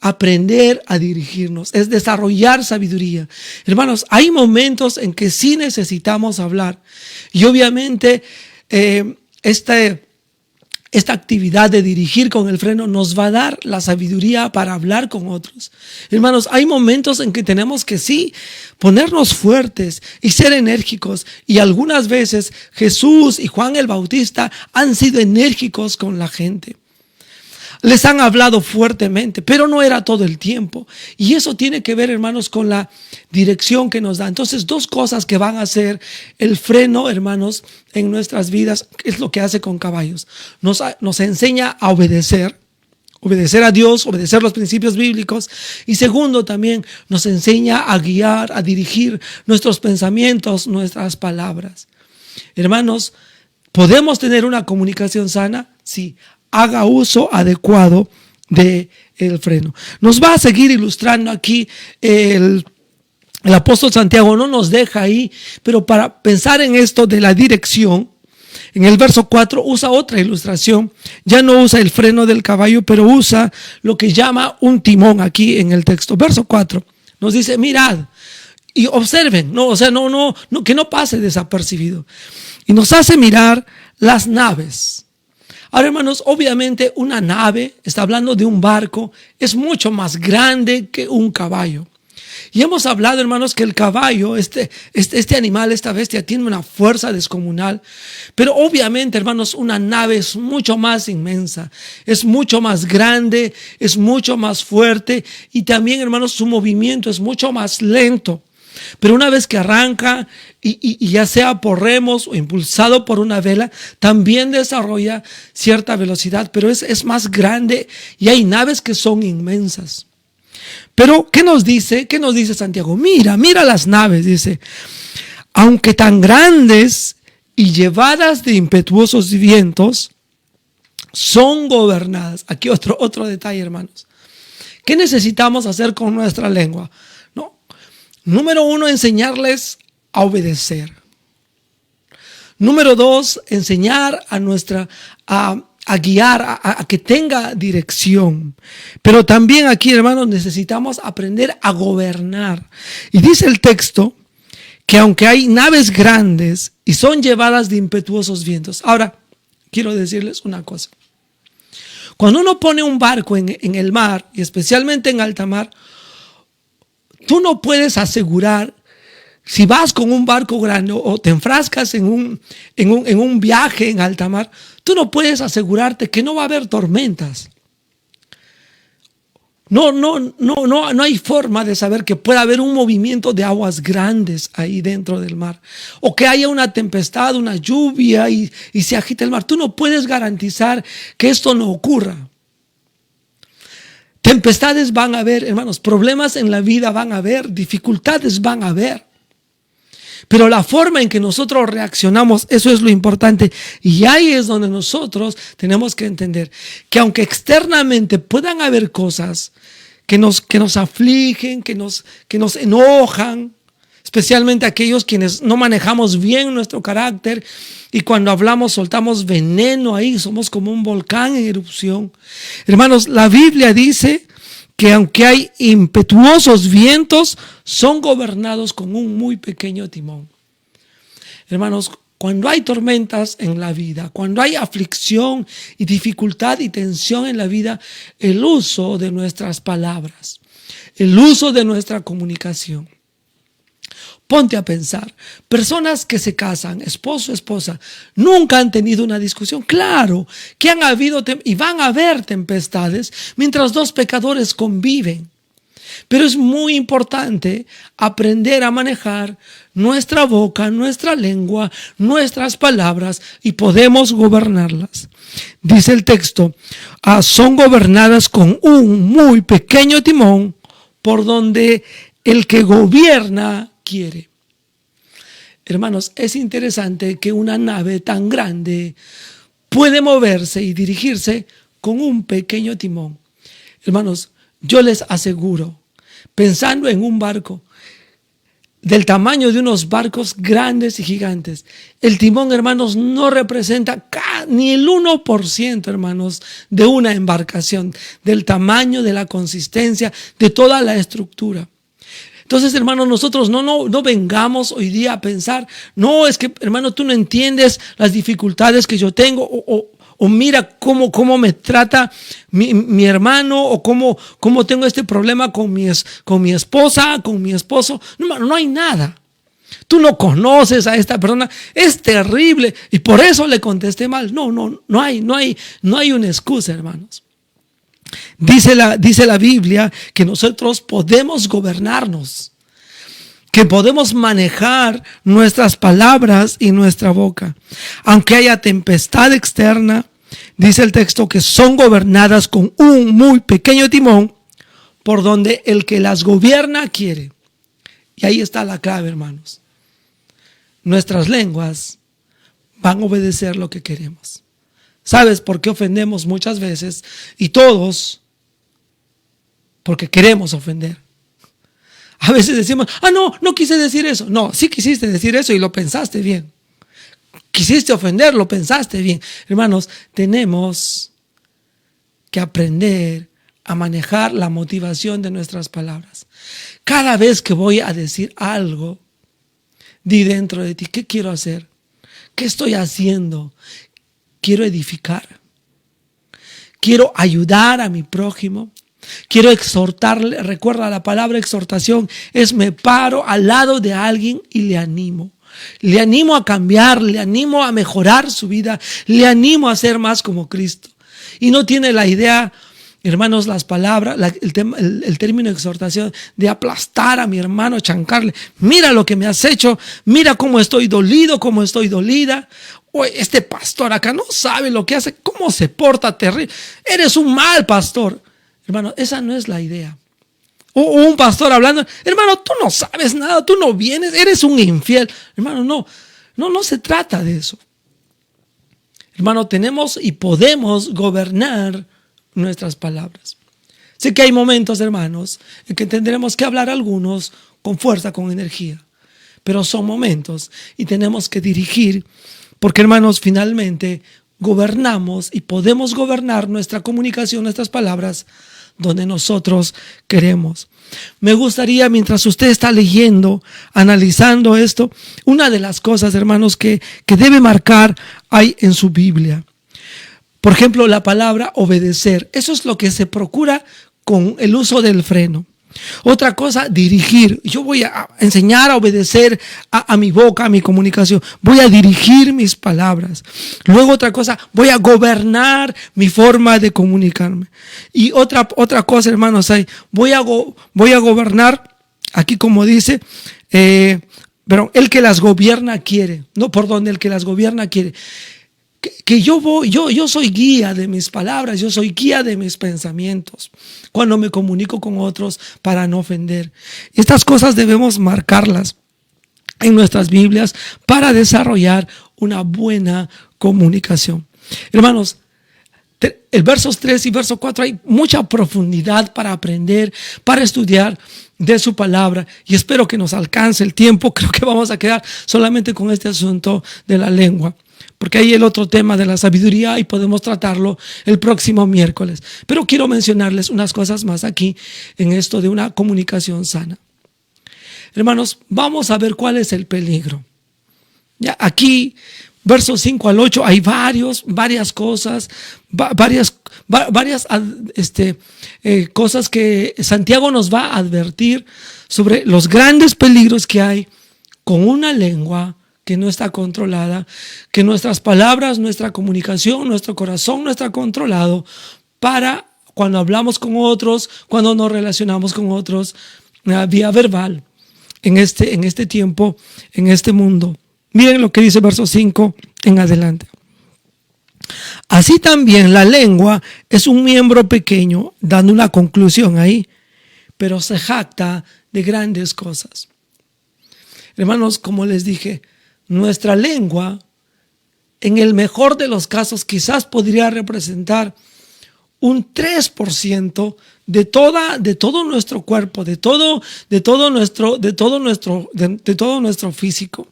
aprender a dirigirnos. Es desarrollar sabiduría. Hermanos, hay momentos en que sí necesitamos hablar. Y obviamente esta actividad de dirigir con el freno nos va a dar la sabiduría para hablar con otros. Hermanos, hay momentos en que tenemos que sí ponernos fuertes y ser enérgicos. Y algunas veces Jesús y Juan el Bautista han sido enérgicos con la gente. Les han hablado fuertemente, pero no era todo el tiempo. Y eso tiene que ver, hermanos, con la dirección que nos da. Entonces, dos cosas que van a hacer el freno, hermanos, en nuestras vidas, es lo que hace con caballos. Nos enseña a obedecer. obedecer a Dios, obedecer los principios bíblicos. Y segundo, también nos enseña a guiar, a dirigir nuestros pensamientos, nuestras palabras. Hermanos, ¿podemos tener una comunicación sana? Sí, haga uso adecuado del freno. Nos va a seguir ilustrando aquí el apóstol Santiago, no nos deja ahí, pero para pensar en esto de la dirección, en el verso 4 usa otra ilustración. Ya no usa el freno del caballo, pero usa lo que llama un timón aquí en el texto. Verso 4 nos dice, mirad y observen, que no pase desapercibido. Y nos hace mirar las naves. Ahora, hermanos, obviamente una nave, está hablando de un barco, es mucho más grande que un caballo. Y hemos hablado, hermanos, que el caballo, este animal, esta bestia, tiene una fuerza descomunal. Pero obviamente, hermanos, una nave es mucho más inmensa, es mucho más grande, es mucho más fuerte. Y también, hermanos, su movimiento es mucho más lento. Pero una vez que arranca, y ya sea por remos o impulsado por una vela, también desarrolla cierta velocidad, pero es más grande y hay naves que son inmensas. Pero, ¿qué nos dice? ¿Qué nos dice Santiago? Mira las naves, dice, aunque tan grandes y llevadas de impetuosos vientos, son gobernadas. Aquí otro detalle, hermanos. ¿Qué necesitamos hacer con nuestra lengua? Número 1, enseñarles a obedecer. Número 2, enseñar a guiar, a que tenga dirección. Pero también aquí, hermanos, necesitamos aprender a gobernar. Y dice el texto que aunque hay naves grandes y son llevadas de impetuosos vientos. Ahora, quiero decirles una cosa. Cuando uno pone un barco en el mar, y especialmente en alta mar, tú no puedes asegurar, si vas con un barco grande o te enfrascas en un viaje en alta mar, tú no puedes asegurarte que no va a haber tormentas. No hay forma de saber que pueda haber un movimiento de aguas grandes ahí dentro del mar. O que haya una tempestad, una lluvia y se agite el mar. Tú no puedes garantizar que esto no ocurra. Tempestades van a haber, hermanos, problemas en la vida van a haber, dificultades van a haber. Pero la forma en que nosotros reaccionamos, eso es lo importante. Y ahí es donde nosotros tenemos que entender que aunque externamente puedan haber cosas que nos afligen, que nos enojan, especialmente aquellos quienes no manejamos bien nuestro carácter y cuando hablamos soltamos veneno ahí, somos como un volcán en erupción. Hermanos, la Biblia dice que aunque hay impetuosos vientos, son gobernados con un muy pequeño timón. Hermanos, cuando hay tormentas en la vida, cuando hay aflicción y dificultad y tensión en la vida, el uso de nuestras palabras, el uso de nuestra comunicación. Ponte a pensar, personas que se casan, esposo, esposa, nunca han tenido una discusión. Claro que han habido y van a haber tempestades mientras dos pecadores conviven. Pero es muy importante aprender a manejar nuestra boca, nuestra lengua, nuestras palabras y podemos gobernarlas. Dice el texto, son gobernadas con un muy pequeño timón por donde el que gobierna quiere. Hermanos, es interesante que una nave tan grande puede moverse y dirigirse con un pequeño timón. Hermanos, yo les aseguro, pensando en un barco del tamaño de unos barcos grandes y gigantes, el timón, hermanos, no representa ni el 1%, hermanos, de una embarcación, del tamaño, de la consistencia, de toda la estructura. Entonces, hermanos, nosotros no vengamos hoy día a pensar, no, es que, hermano, tú no entiendes las dificultades que yo tengo, o mira cómo me trata mi hermano, o cómo tengo este problema con mi esposa, con mi esposo. No, hermano, no hay nada. Tú no conoces a esta persona, es terrible, y por eso le contesté mal. No hay una excusa, hermanos. Dice la Biblia que nosotros podemos gobernarnos, que podemos manejar nuestras palabras y nuestra boca. Aunque haya tempestad externa, dice el texto que son gobernadas con un muy pequeño timón por donde el que las gobierna quiere. Y ahí está la clave, hermanos. Nuestras lenguas van a obedecer lo que queremos. ¿Sabes por qué ofendemos muchas veces? Y todos, porque queremos ofender. A veces decimos, no quise decir eso. No, sí quisiste decir eso y lo pensaste bien. Quisiste ofender, lo pensaste bien. Hermanos, tenemos que aprender a manejar la motivación de nuestras palabras. Cada vez que voy a decir algo, di dentro de ti, ¿qué quiero hacer? ¿Qué estoy haciendo? Quiero edificar. Quiero ayudar a mi prójimo. Quiero exhortarle. Recuerda, la palabra exhortación es me paro al lado de alguien y le animo. Le animo a cambiar, le animo a mejorar su vida, le animo a ser más como Cristo. Y no tiene la idea, hermanos, las palabras, el término exhortación de aplastar a mi hermano, chancarle. Mira lo que me has hecho, mira cómo estoy dolido, cómo estoy dolida. Oye, este pastor acá no sabe lo que hace, cómo se porta terrible. Eres un mal pastor. Hermano, esa no es la idea. O un pastor hablando, hermano, tú no sabes nada, tú no vienes, eres un infiel. Hermano, no se trata de eso. Hermano, tenemos y podemos gobernar nuestras palabras. Sé que hay momentos, hermanos, en que tendremos que hablar algunos con fuerza, con energía. Pero son momentos y tenemos que dirigir, porque, hermanos, finalmente gobernamos y podemos gobernar nuestra comunicación, nuestras palabras, donde nosotros queremos. Me gustaría, mientras usted está leyendo, analizando esto, una de las cosas, hermanos, que debe marcar ahí en su Biblia. Por ejemplo, la palabra obedecer. Eso es lo que se procura con el uso del freno. Otra cosa, dirigir. Yo voy a enseñar a obedecer a mi boca, a mi comunicación. Voy a dirigir mis palabras. Luego otra cosa, voy a gobernar mi forma de comunicarme. Y otra cosa, hermanos, voy a gobernar, aquí como dice, pero el que las gobierna quiere. No, por donde el que las gobierna quiere. Que yo soy guía de mis palabras, yo soy guía de mis pensamientos cuando me comunico con otros para no ofender. Estas cosas debemos marcarlas en nuestras Biblias para desarrollar una buena comunicación. Hermanos, el versos 3 y verso 4 hay mucha profundidad para aprender, para estudiar de su palabra, y espero que nos alcance el tiempo. Creo que vamos a quedar solamente con este asunto de la lengua, porque hay el otro tema de la sabiduría y podemos tratarlo el próximo miércoles. Pero quiero mencionarles unas cosas más aquí en esto de una comunicación sana. Hermanos, vamos a ver cuál es el peligro. Ya aquí, versos 5 al 8, hay varias cosas, varias cosas que Santiago nos va a advertir sobre los grandes peligros que hay con una lengua que no está controlada, que nuestras palabras, nuestra comunicación, nuestro corazón no está controlado para cuando hablamos con otros, cuando nos relacionamos con otros, vía verbal, en este tiempo, en este mundo. Miren lo que dice verso 5 en adelante. Así también la lengua es un miembro pequeño, dando una conclusión ahí, pero se jacta de grandes cosas. Hermanos, como les dije, nuestra lengua, en el mejor de los casos, quizás podría representar un 3% de todo nuestro cuerpo, de todo nuestro físico.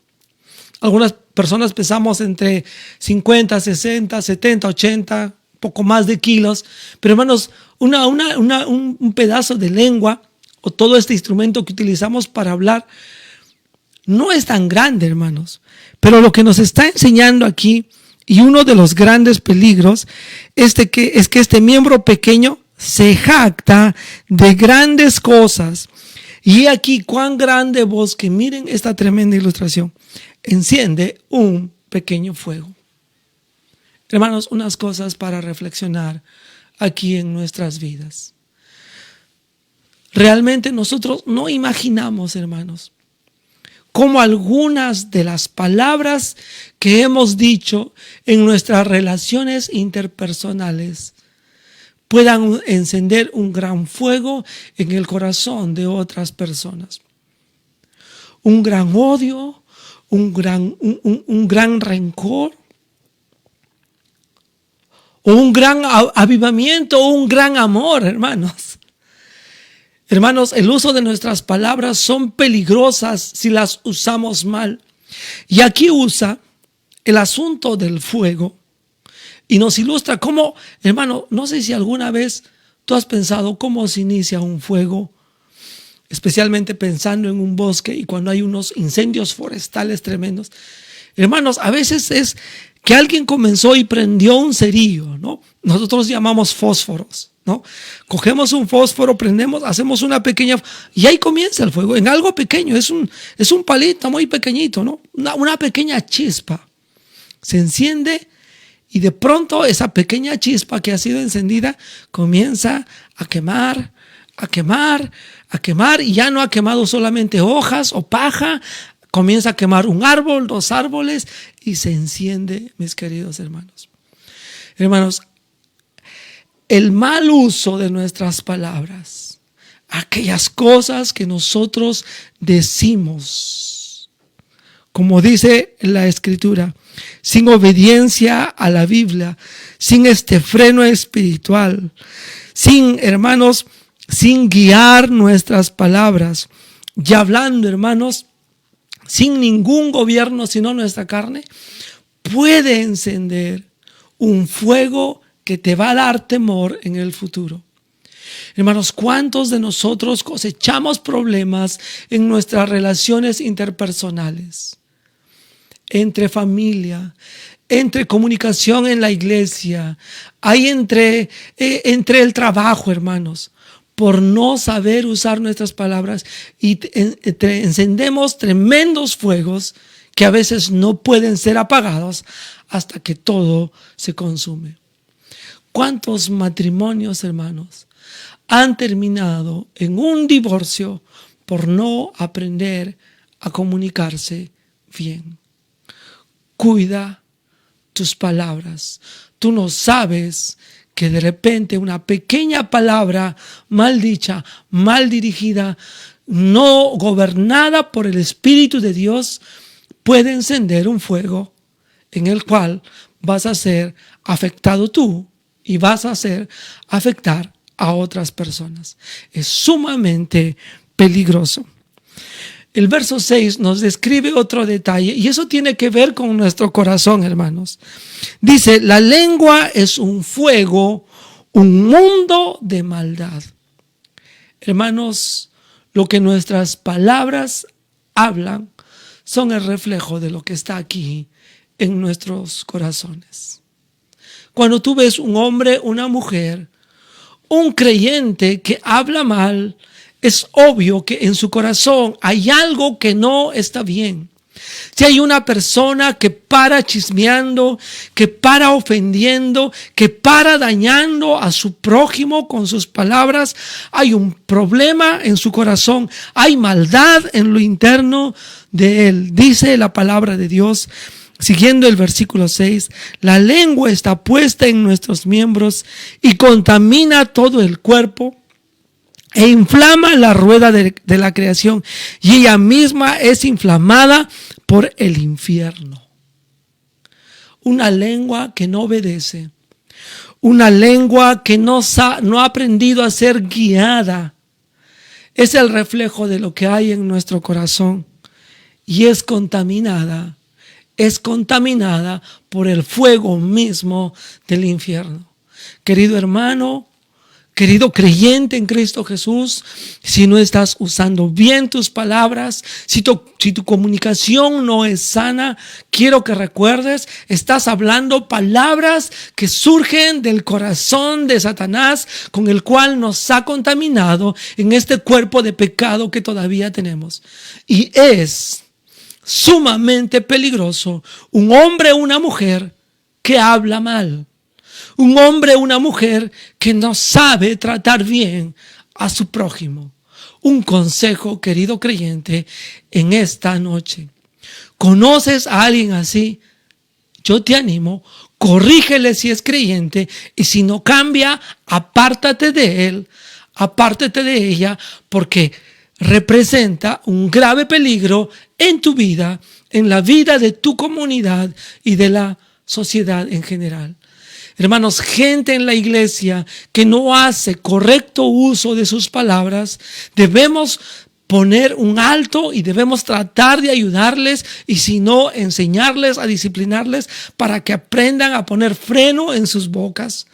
Algunas personas pesamos entre 50, 60, 70, 80, poco más de kilos. Pero, hermanos, un pedazo de lengua o todo este instrumento que utilizamos para hablar no es tan grande, hermanos. Pero lo que nos está enseñando aquí, y uno de los grandes peligros, es que este miembro pequeño se jacta de grandes cosas. Y aquí cuán grande bosque, miren esta tremenda ilustración, enciende un pequeño fuego. Hermanos, unas cosas para reflexionar aquí en nuestras vidas. Realmente nosotros no imaginamos, hermanos, cómo algunas de las palabras que hemos dicho en nuestras relaciones interpersonales puedan encender un gran fuego en el corazón de otras personas. Un gran odio, un gran rencor, o un gran avivamiento, o un gran amor, hermanos. Hermanos, el uso de nuestras palabras son peligrosas si las usamos mal. Y aquí usa el asunto del fuego y nos ilustra cómo, hermano, no sé si alguna vez tú has pensado cómo se inicia un fuego, especialmente pensando en un bosque y cuando hay unos incendios forestales tremendos. Hermanos, a veces es que alguien comenzó y prendió un cerillo, ¿no? Nosotros llamamos fósforos, ¿no? Cogemos un fósforo, prendemos, hacemos una pequeña, y ahí comienza el fuego, en algo pequeño, es un palito muy pequeñito, ¿no? Una pequeña chispa. Se enciende y de pronto esa pequeña chispa que ha sido encendida comienza a quemar, y ya no ha quemado solamente hojas o paja, comienza a quemar un árbol, 2 árboles y se enciende, mis queridos hermanos. Hermanos, el mal uso de nuestras palabras, aquellas cosas que nosotros decimos, como dice la Escritura, sin obediencia a la Biblia, sin este freno espiritual, sin, hermanos, sin guiar nuestras palabras, y hablando, hermanos, sin ningún gobierno sino nuestra carne, puede encender un fuego que te va a dar temor en el futuro. Hermanos, ¿cuántos de nosotros cosechamos problemas en nuestras relaciones interpersonales? Entre familia, entre comunicación en la iglesia, hay entre el trabajo, hermanos, por no saber usar nuestras palabras y encendemos tremendos fuegos que a veces no pueden ser apagados hasta que todo se consume. ¿Cuántos matrimonios, hermanos, han terminado en un divorcio por no aprender a comunicarse bien? Cuida tus palabras. Tú no sabes que de repente una pequeña palabra mal dicha, mal dirigida, no gobernada por el Espíritu de Dios, puede encender un fuego en el cual vas a ser afectado tú y vas a hacer afectar a otras personas. Es sumamente peligroso. El verso 6 nos describe otro detalle y eso tiene que ver con nuestro corazón, hermanos. Dice, la lengua es un fuego, un mundo de maldad. Hermanos, lo que nuestras palabras hablan son el reflejo de lo que está aquí en nuestros corazones. Cuando tú ves un hombre, una mujer, un creyente que habla mal, es obvio que en su corazón hay algo que no está bien. Si hay una persona que para chismeando, que para ofendiendo, que para dañando a su prójimo con sus palabras, hay un problema en su corazón, hay maldad en lo interno de él. Dice la palabra de Dios, siguiendo el versículo 6, la lengua está puesta en nuestros miembros y contamina todo el cuerpo e inflama la rueda de la creación y ella misma es inflamada por el infierno. Una lengua que no obedece, una lengua que no ha aprendido a ser guiada, es el reflejo de lo que hay en nuestro corazón y es contaminada por el fuego mismo del infierno. Querido hermano, querido creyente en Cristo Jesús, si no estás usando bien tus palabras, si tu comunicación no es sana, quiero que recuerdes, estás hablando palabras que surgen del corazón de Satanás, con el cual nos ha contaminado en este cuerpo de pecado que todavía tenemos. Y es sumamente peligroso un hombre o una mujer que habla mal. Un hombre o una mujer que no sabe tratar bien a su prójimo. un consejo, querido creyente, en esta noche. ¿Conoces a alguien así? Yo te animo, corrígele si es creyente, y si no cambia, apártate de él, apártate de ella, porque representa un grave peligro en tu vida, en la vida de tu comunidad y de la sociedad en general. Hermanos, gente en la iglesia que no hace correcto uso de sus palabras, debemos poner un alto y debemos tratar de ayudarles, y si no, enseñarles, a disciplinarles para que aprendan a poner freno en sus bocas,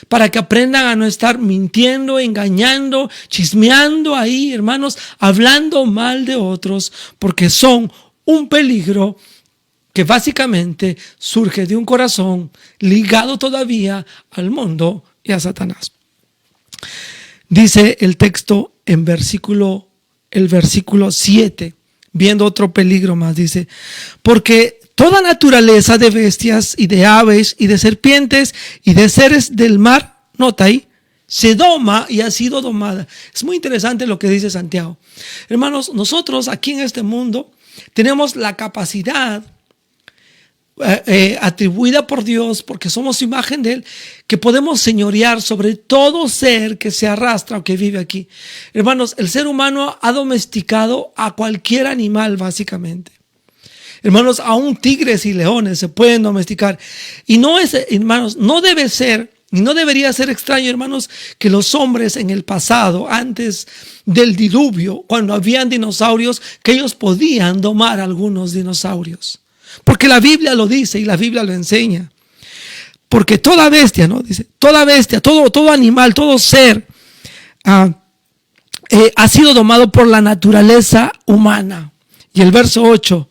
para que aprendan a no estar mintiendo, engañando, chismeando ahí, hermanos, hablando mal de otros, porque son un peligro que básicamente surge de un corazón ligado todavía al mundo y a Satanás. Dice el texto en el versículo 7, viendo otro peligro más, dice: porque toda naturaleza de bestias y de aves y de serpientes y de seres del mar, nota ahí, se doma y ha sido domada. Es muy interesante lo que dice Santiago. Hermanos, nosotros aquí en este mundo tenemos la capacidad atribuida por Dios, porque somos imagen de Él, que podemos señorear sobre todo ser que se arrastra o que vive aquí. Hermanos, el ser humano ha domesticado a cualquier animal básicamente. Hermanos, aún tigres y leones se pueden domesticar. Y no es, hermanos, no debe ser, y no debería ser extraño, hermanos, que los hombres en el pasado, antes del diluvio, cuando habían dinosaurios, que ellos podían domar a algunos dinosaurios. Porque la Biblia lo dice y la Biblia lo enseña. Porque toda bestia, ¿no? Dice, toda bestia, todo animal, todo ser ha sido domado por la naturaleza humana. Y el verso 8,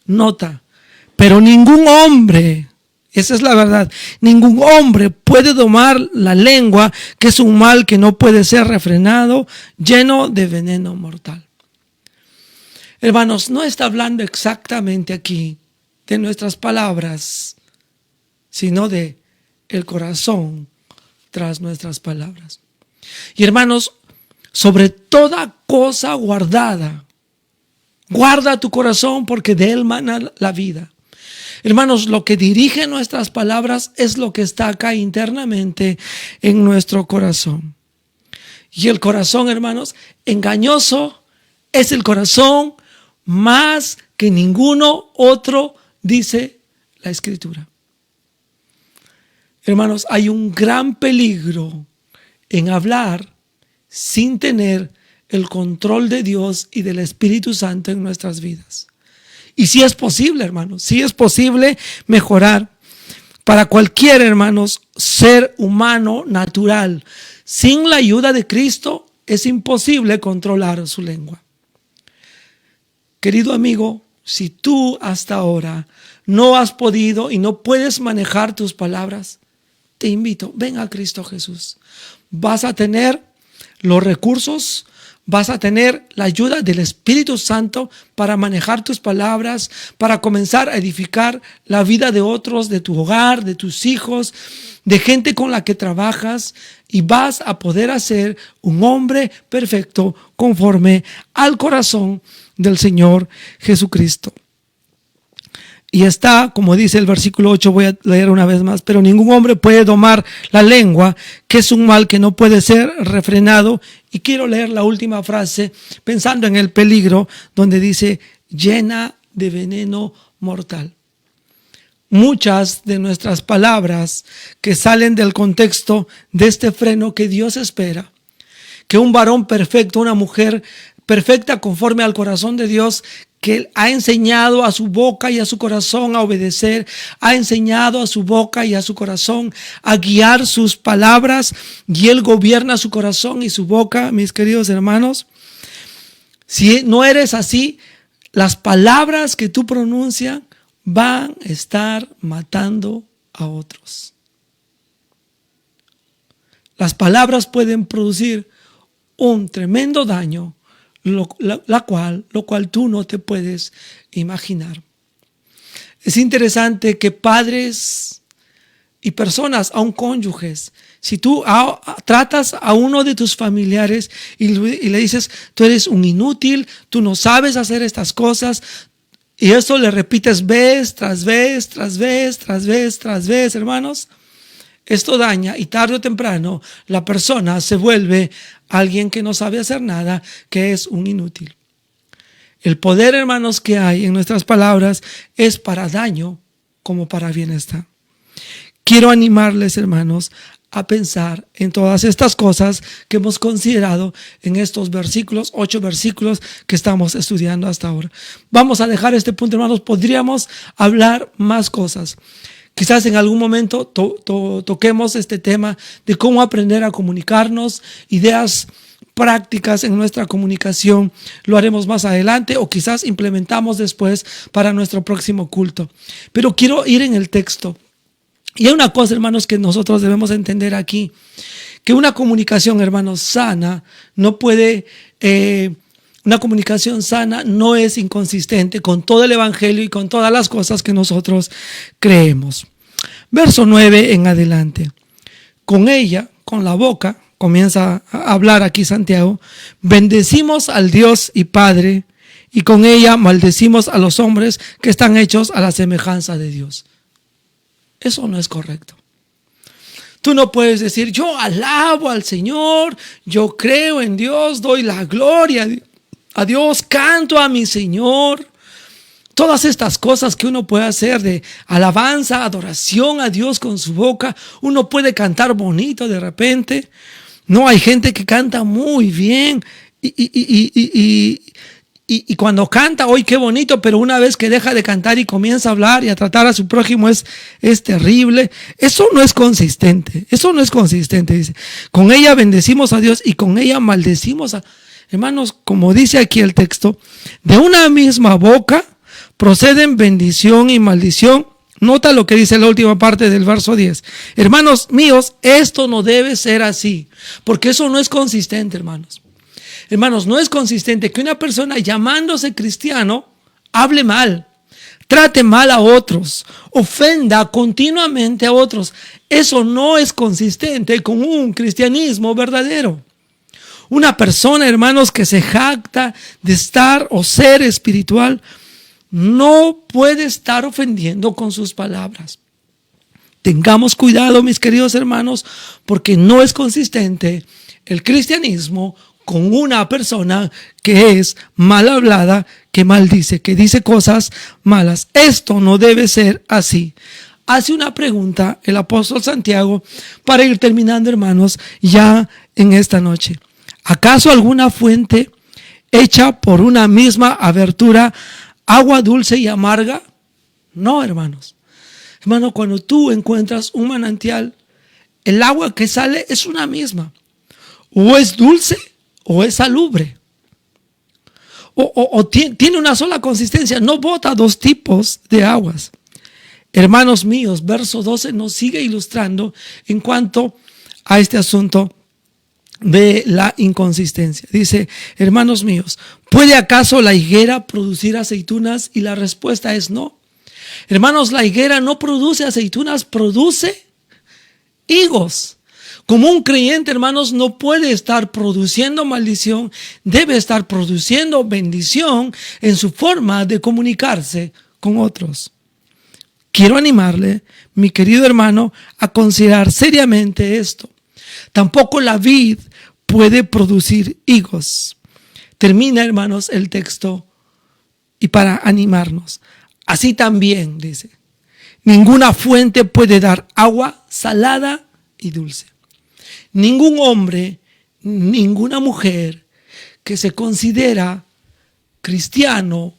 nota, pero ningún hombre, esa es la verdad, ningún hombre puede domar la lengua, que es un mal que no puede ser refrenado, lleno de veneno mortal. Hermanos, no está hablando exactamente aquí de nuestras palabras, sino de el corazón tras nuestras palabras. Y hermanos, sobre toda cosa guardada, guarda tu corazón, porque de él mana la vida. Hermanos, lo que dirige nuestras palabras es lo que está acá internamente en nuestro corazón. Y el corazón, hermanos, engañoso es el corazón más que ninguno otro, dice la Escritura. Hermanos, hay un gran peligro en hablar sin tener el control de Dios y del Espíritu Santo en nuestras vidas. Y sí es posible, hermanos, sí es posible mejorar. Para cualquier, hermanos, ser humano natural, sin la ayuda de Cristo, es imposible controlar su lengua. Querido amigo, si tú hasta ahora no has podido y no puedes manejar tus palabras, te invito, ven a Cristo Jesús. Vas a tener los recursos, vas a tener la ayuda del Espíritu Santo para manejar tus palabras, para comenzar a edificar la vida de otros, de tu hogar, de tus hijos, de gente con la que trabajas, y vas a poder ser un hombre perfecto conforme al corazón del Señor Jesucristo. Y está, como dice el versículo 8, voy a leer una vez más: pero ningún hombre puede domar la lengua, que es un mal que no puede ser refrenado. Y quiero leer la última frase, pensando en el peligro, donde dice: llena de veneno mortal. Muchas de nuestras palabras que salen del contexto de este freno que Dios espera, que un varón perfecto, una mujer perfecta conforme al corazón de Dios, que Él ha enseñado a su boca y a su corazón a obedecer, ha enseñado a su boca y a su corazón a guiar sus palabras, y Él gobierna su corazón y su boca, mis queridos hermanos. Si no eres así, las palabras que tú pronuncias van a estar matando a otros. Las palabras pueden producir un tremendo daño, lo cual tú no te puedes imaginar. Es interesante que padres y personas, aun cónyuges. Si tú tratas a uno de tus familiares y le dices, tú eres un inútil, tú no sabes hacer estas cosas, y eso le repites vez tras vez, tras vez, tras vez, tras vez, hermanos, esto daña y tarde o temprano la persona se vuelve alguien que no sabe hacer nada, que es un inútil. El poder, hermanos, que hay en nuestras palabras es para daño como para bienestar. Quiero animarles, hermanos, a pensar en todas estas cosas que hemos considerado en estos versículos, 8 versículos que estamos estudiando hasta ahora. Vamos a dejar este punto, hermanos. Podríamos hablar más cosas. Quizás en algún momento toquemos este tema de cómo aprender a comunicarnos, ideas prácticas en nuestra comunicación. Lo haremos más adelante o quizás implementamos después para nuestro próximo culto. Pero quiero ir en el texto. Y hay una cosa, hermanos, que nosotros debemos entender aquí, que una comunicación, hermanos, sana no puede, una comunicación sana no es inconsistente con todo el evangelio y con todas las cosas que nosotros creemos. Verso 9 en adelante. Con ella, con la boca, comienza a hablar aquí Santiago, bendecimos al Dios y Padre, y con ella maldecimos a los hombres que están hechos a la semejanza de Dios. Eso no es correcto. Tú no puedes decir, yo alabo al Señor, yo creo en Dios, doy la gloria a Dios, canto a mi Señor. Todas estas cosas que uno puede hacer de alabanza, adoración a Dios con su boca, uno puede cantar bonito de repente. No, hay gente que canta muy bien y cuando canta, ¡ay, qué bonito! Pero una vez que deja de cantar y comienza a hablar y a tratar a su prójimo es terrible. Eso no es consistente. Eso no es consistente, dice. Con ella bendecimos a Dios y con ella maldecimos a... Hermanos, como dice aquí el texto, de una misma boca proceden bendición y maldición. Nota lo que dice la última parte del verso 10. Hermanos míos, esto no debe ser así, porque eso no es consistente, hermanos. Hermanos, no es consistente que una persona llamándose cristiano hable mal, trate mal a otros, ofenda continuamente a otros. Eso no es consistente con un cristianismo verdadero. Una persona, hermanos, que se jacta de estar o ser espiritual, no puede estar ofendiendo con sus palabras. Tengamos cuidado, mis queridos hermanos, porque no es consistente el cristianismo con una persona que es mal hablada, que maldice, que dice cosas malas. Esto no debe ser así. Hace una pregunta el apóstol Santiago para ir terminando, hermanos, ya en esta noche. ¿Acaso alguna fuente hecha por una misma abertura, agua dulce y amarga? No, hermanos. Hermano, cuando tú encuentras un manantial, el agua que sale es una misma. O es dulce o es salubre. O tiene una sola consistencia. No bota dos tipos de aguas. Hermanos míos, verso 12 nos sigue ilustrando en cuanto a este asunto de la inconsistencia. Dice, hermanos míos, ¿puede acaso la higuera producir aceitunas? Y la respuesta es no. Hermanos, la higuera no produce aceitunas, produce higos. Como un creyente, hermanos, no puede estar produciendo maldición, debe estar produciendo bendición en su forma de comunicarse con otros. Quiero animarle, mi querido hermano, a considerar seriamente esto. Tampoco la vid puede producir higos. Termina, hermanos, el texto y para animarnos. Así también, dice, ninguna fuente puede dar agua salada y dulce. Ningún hombre, ninguna mujer que se considera cristiano,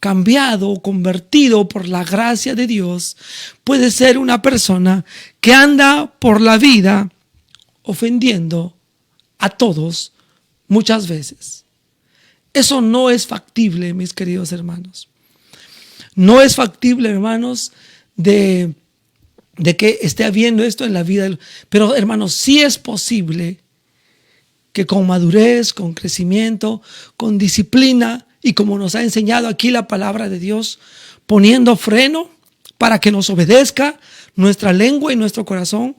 cambiado, convertido por la gracia de Dios, puede ser una persona que anda por la vida ofendiendo a todos muchas veces. Eso no es factible, mis queridos hermanos. No es factible, hermanos, de que esté habiendo esto en la vida. Pero, hermanos, sí es posible que con madurez, con crecimiento, con disciplina y como nos ha enseñado aquí la palabra de Dios, poniendo freno para que nos obedezca, nuestra lengua y nuestro corazón,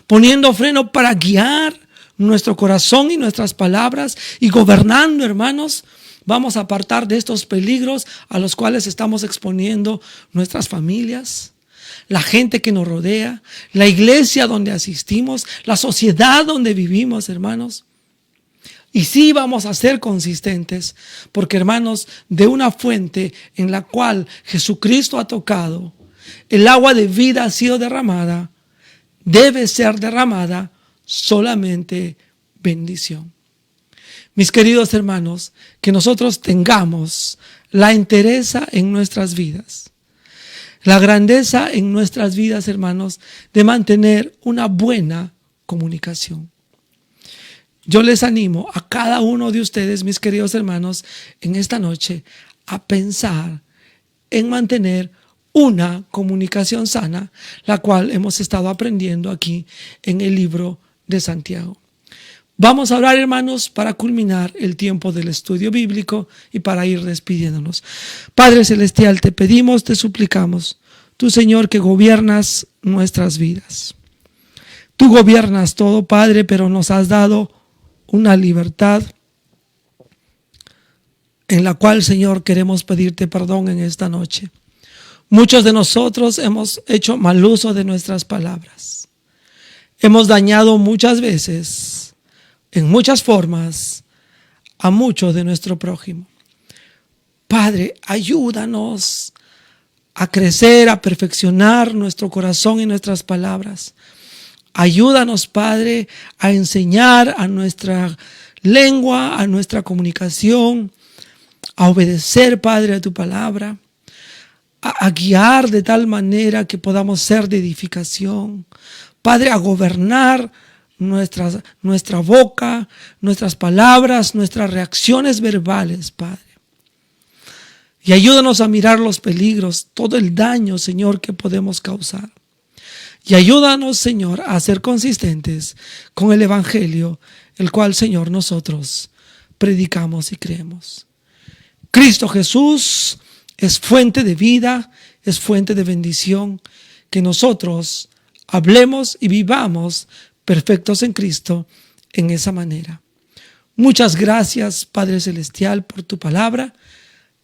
poniendo freno para guiar nuestro corazón y nuestras palabras y gobernando, hermanos. Vamos a apartar de estos peligros a los cuales estamos exponiendo nuestras familias, la gente que nos rodea, la iglesia donde asistimos, la sociedad donde vivimos, hermanos. Y sí vamos a ser consistentes, porque, hermanos, de una fuente en la cual Jesucristo ha tocado, el agua de vida ha sido derramada, debe ser derramada solamente bendición. Mis queridos hermanos, que nosotros tengamos la entereza en nuestras vidas, la grandeza en nuestras vidas, hermanos, de mantener una buena comunicación. Yo les animo a cada uno de ustedes, mis queridos hermanos, en esta noche a pensar en mantener una comunicación sana, la cual hemos estado aprendiendo aquí en el libro de Santiago. Vamos a orar, hermanos, para culminar el tiempo del estudio bíblico y para ir despidiéndonos. Padre Celestial, te pedimos, te suplicamos, tú, Señor, que gobiernas nuestras vidas. Tú gobiernas todo, Padre, pero nos has dado una libertad en la cual, Señor, queremos pedirte perdón en esta noche. Muchos de nosotros hemos hecho mal uso de nuestras palabras. Hemos dañado muchas veces, en muchas formas, a muchos de nuestro prójimo. Padre, ayúdanos a crecer, a perfeccionar nuestro corazón y nuestras palabras. Ayúdanos, Padre, a enseñar a nuestra lengua, a nuestra comunicación, a obedecer, Padre, a tu palabra, a guiar de tal manera que podamos ser de edificación. Padre, a gobernar nuestra boca, nuestras palabras, nuestras reacciones verbales, Padre. Y ayúdanos a mirar los peligros, todo el daño, Señor, que podemos causar. Y ayúdanos, Señor, a ser consistentes con el Evangelio, el cual, Señor, nosotros predicamos y creemos. Cristo Jesús es fuente de vida, es fuente de bendición. Que nosotros hablemos y vivamos perfectos en Cristo en esa manera. Muchas gracias, Padre Celestial, por tu palabra.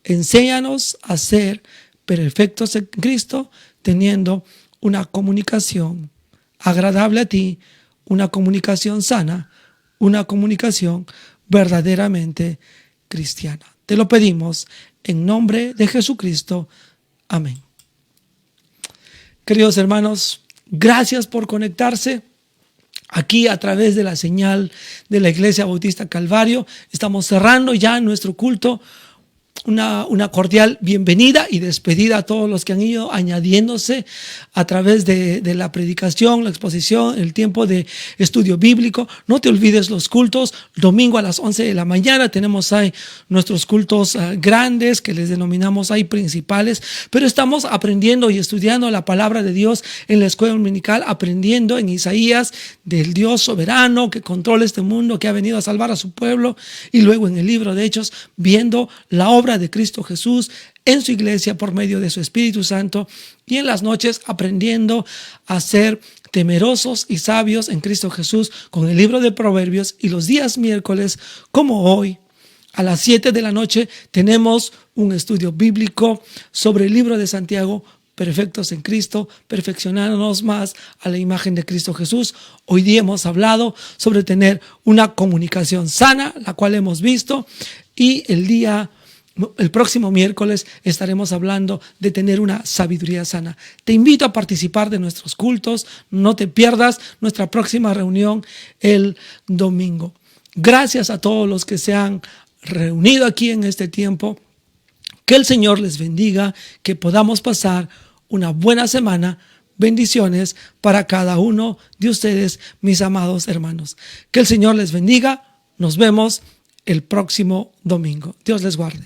Enséñanos a ser perfectos en Cristo, teniendo una comunicación agradable a ti, una comunicación sana, una comunicación verdaderamente cristiana. Te lo pedimos en nombre de Jesucristo. Amén. Queridos hermanos, gracias por conectarse aquí a través de la señal de la Iglesia Bautista Calvario. Estamos cerrando ya nuestro culto. Una cordial bienvenida y despedida a todos los que han ido añadiéndose a través de la predicación, la exposición, el tiempo de estudio bíblico. No te olvides los cultos. Domingo a las 11 de la mañana tenemos ahí nuestros cultos grandes, que les denominamos ahí principales, pero estamos aprendiendo y estudiando la palabra de Dios en la escuela dominical, aprendiendo en Isaías del Dios soberano que controla este mundo, que ha venido a salvar a su pueblo, y luego en el libro de Hechos viendo la obra de Cristo Jesús en su iglesia por medio de su Espíritu Santo, y en las noches aprendiendo a ser temerosos y sabios en Cristo Jesús con el libro de Proverbios. Y los días miércoles, como hoy, a las 7 de la noche, tenemos un estudio bíblico sobre el libro de Santiago, perfectos en Cristo, perfeccionándonos más a la imagen de Cristo Jesús. Hoy día hemos hablado sobre tener una comunicación sana, la cual hemos visto, y el próximo miércoles estaremos hablando de tener una sabiduría sana. Te invito a participar de nuestros cultos. No te pierdas nuestra próxima reunión el domingo. Gracias a todos los que se han reunido aquí en este tiempo. Que el Señor les bendiga, que podamos pasar una buena semana. Bendiciones para cada uno de ustedes, mis amados hermanos. Que el Señor les bendiga. Nos vemos el próximo domingo. Dios les guarde.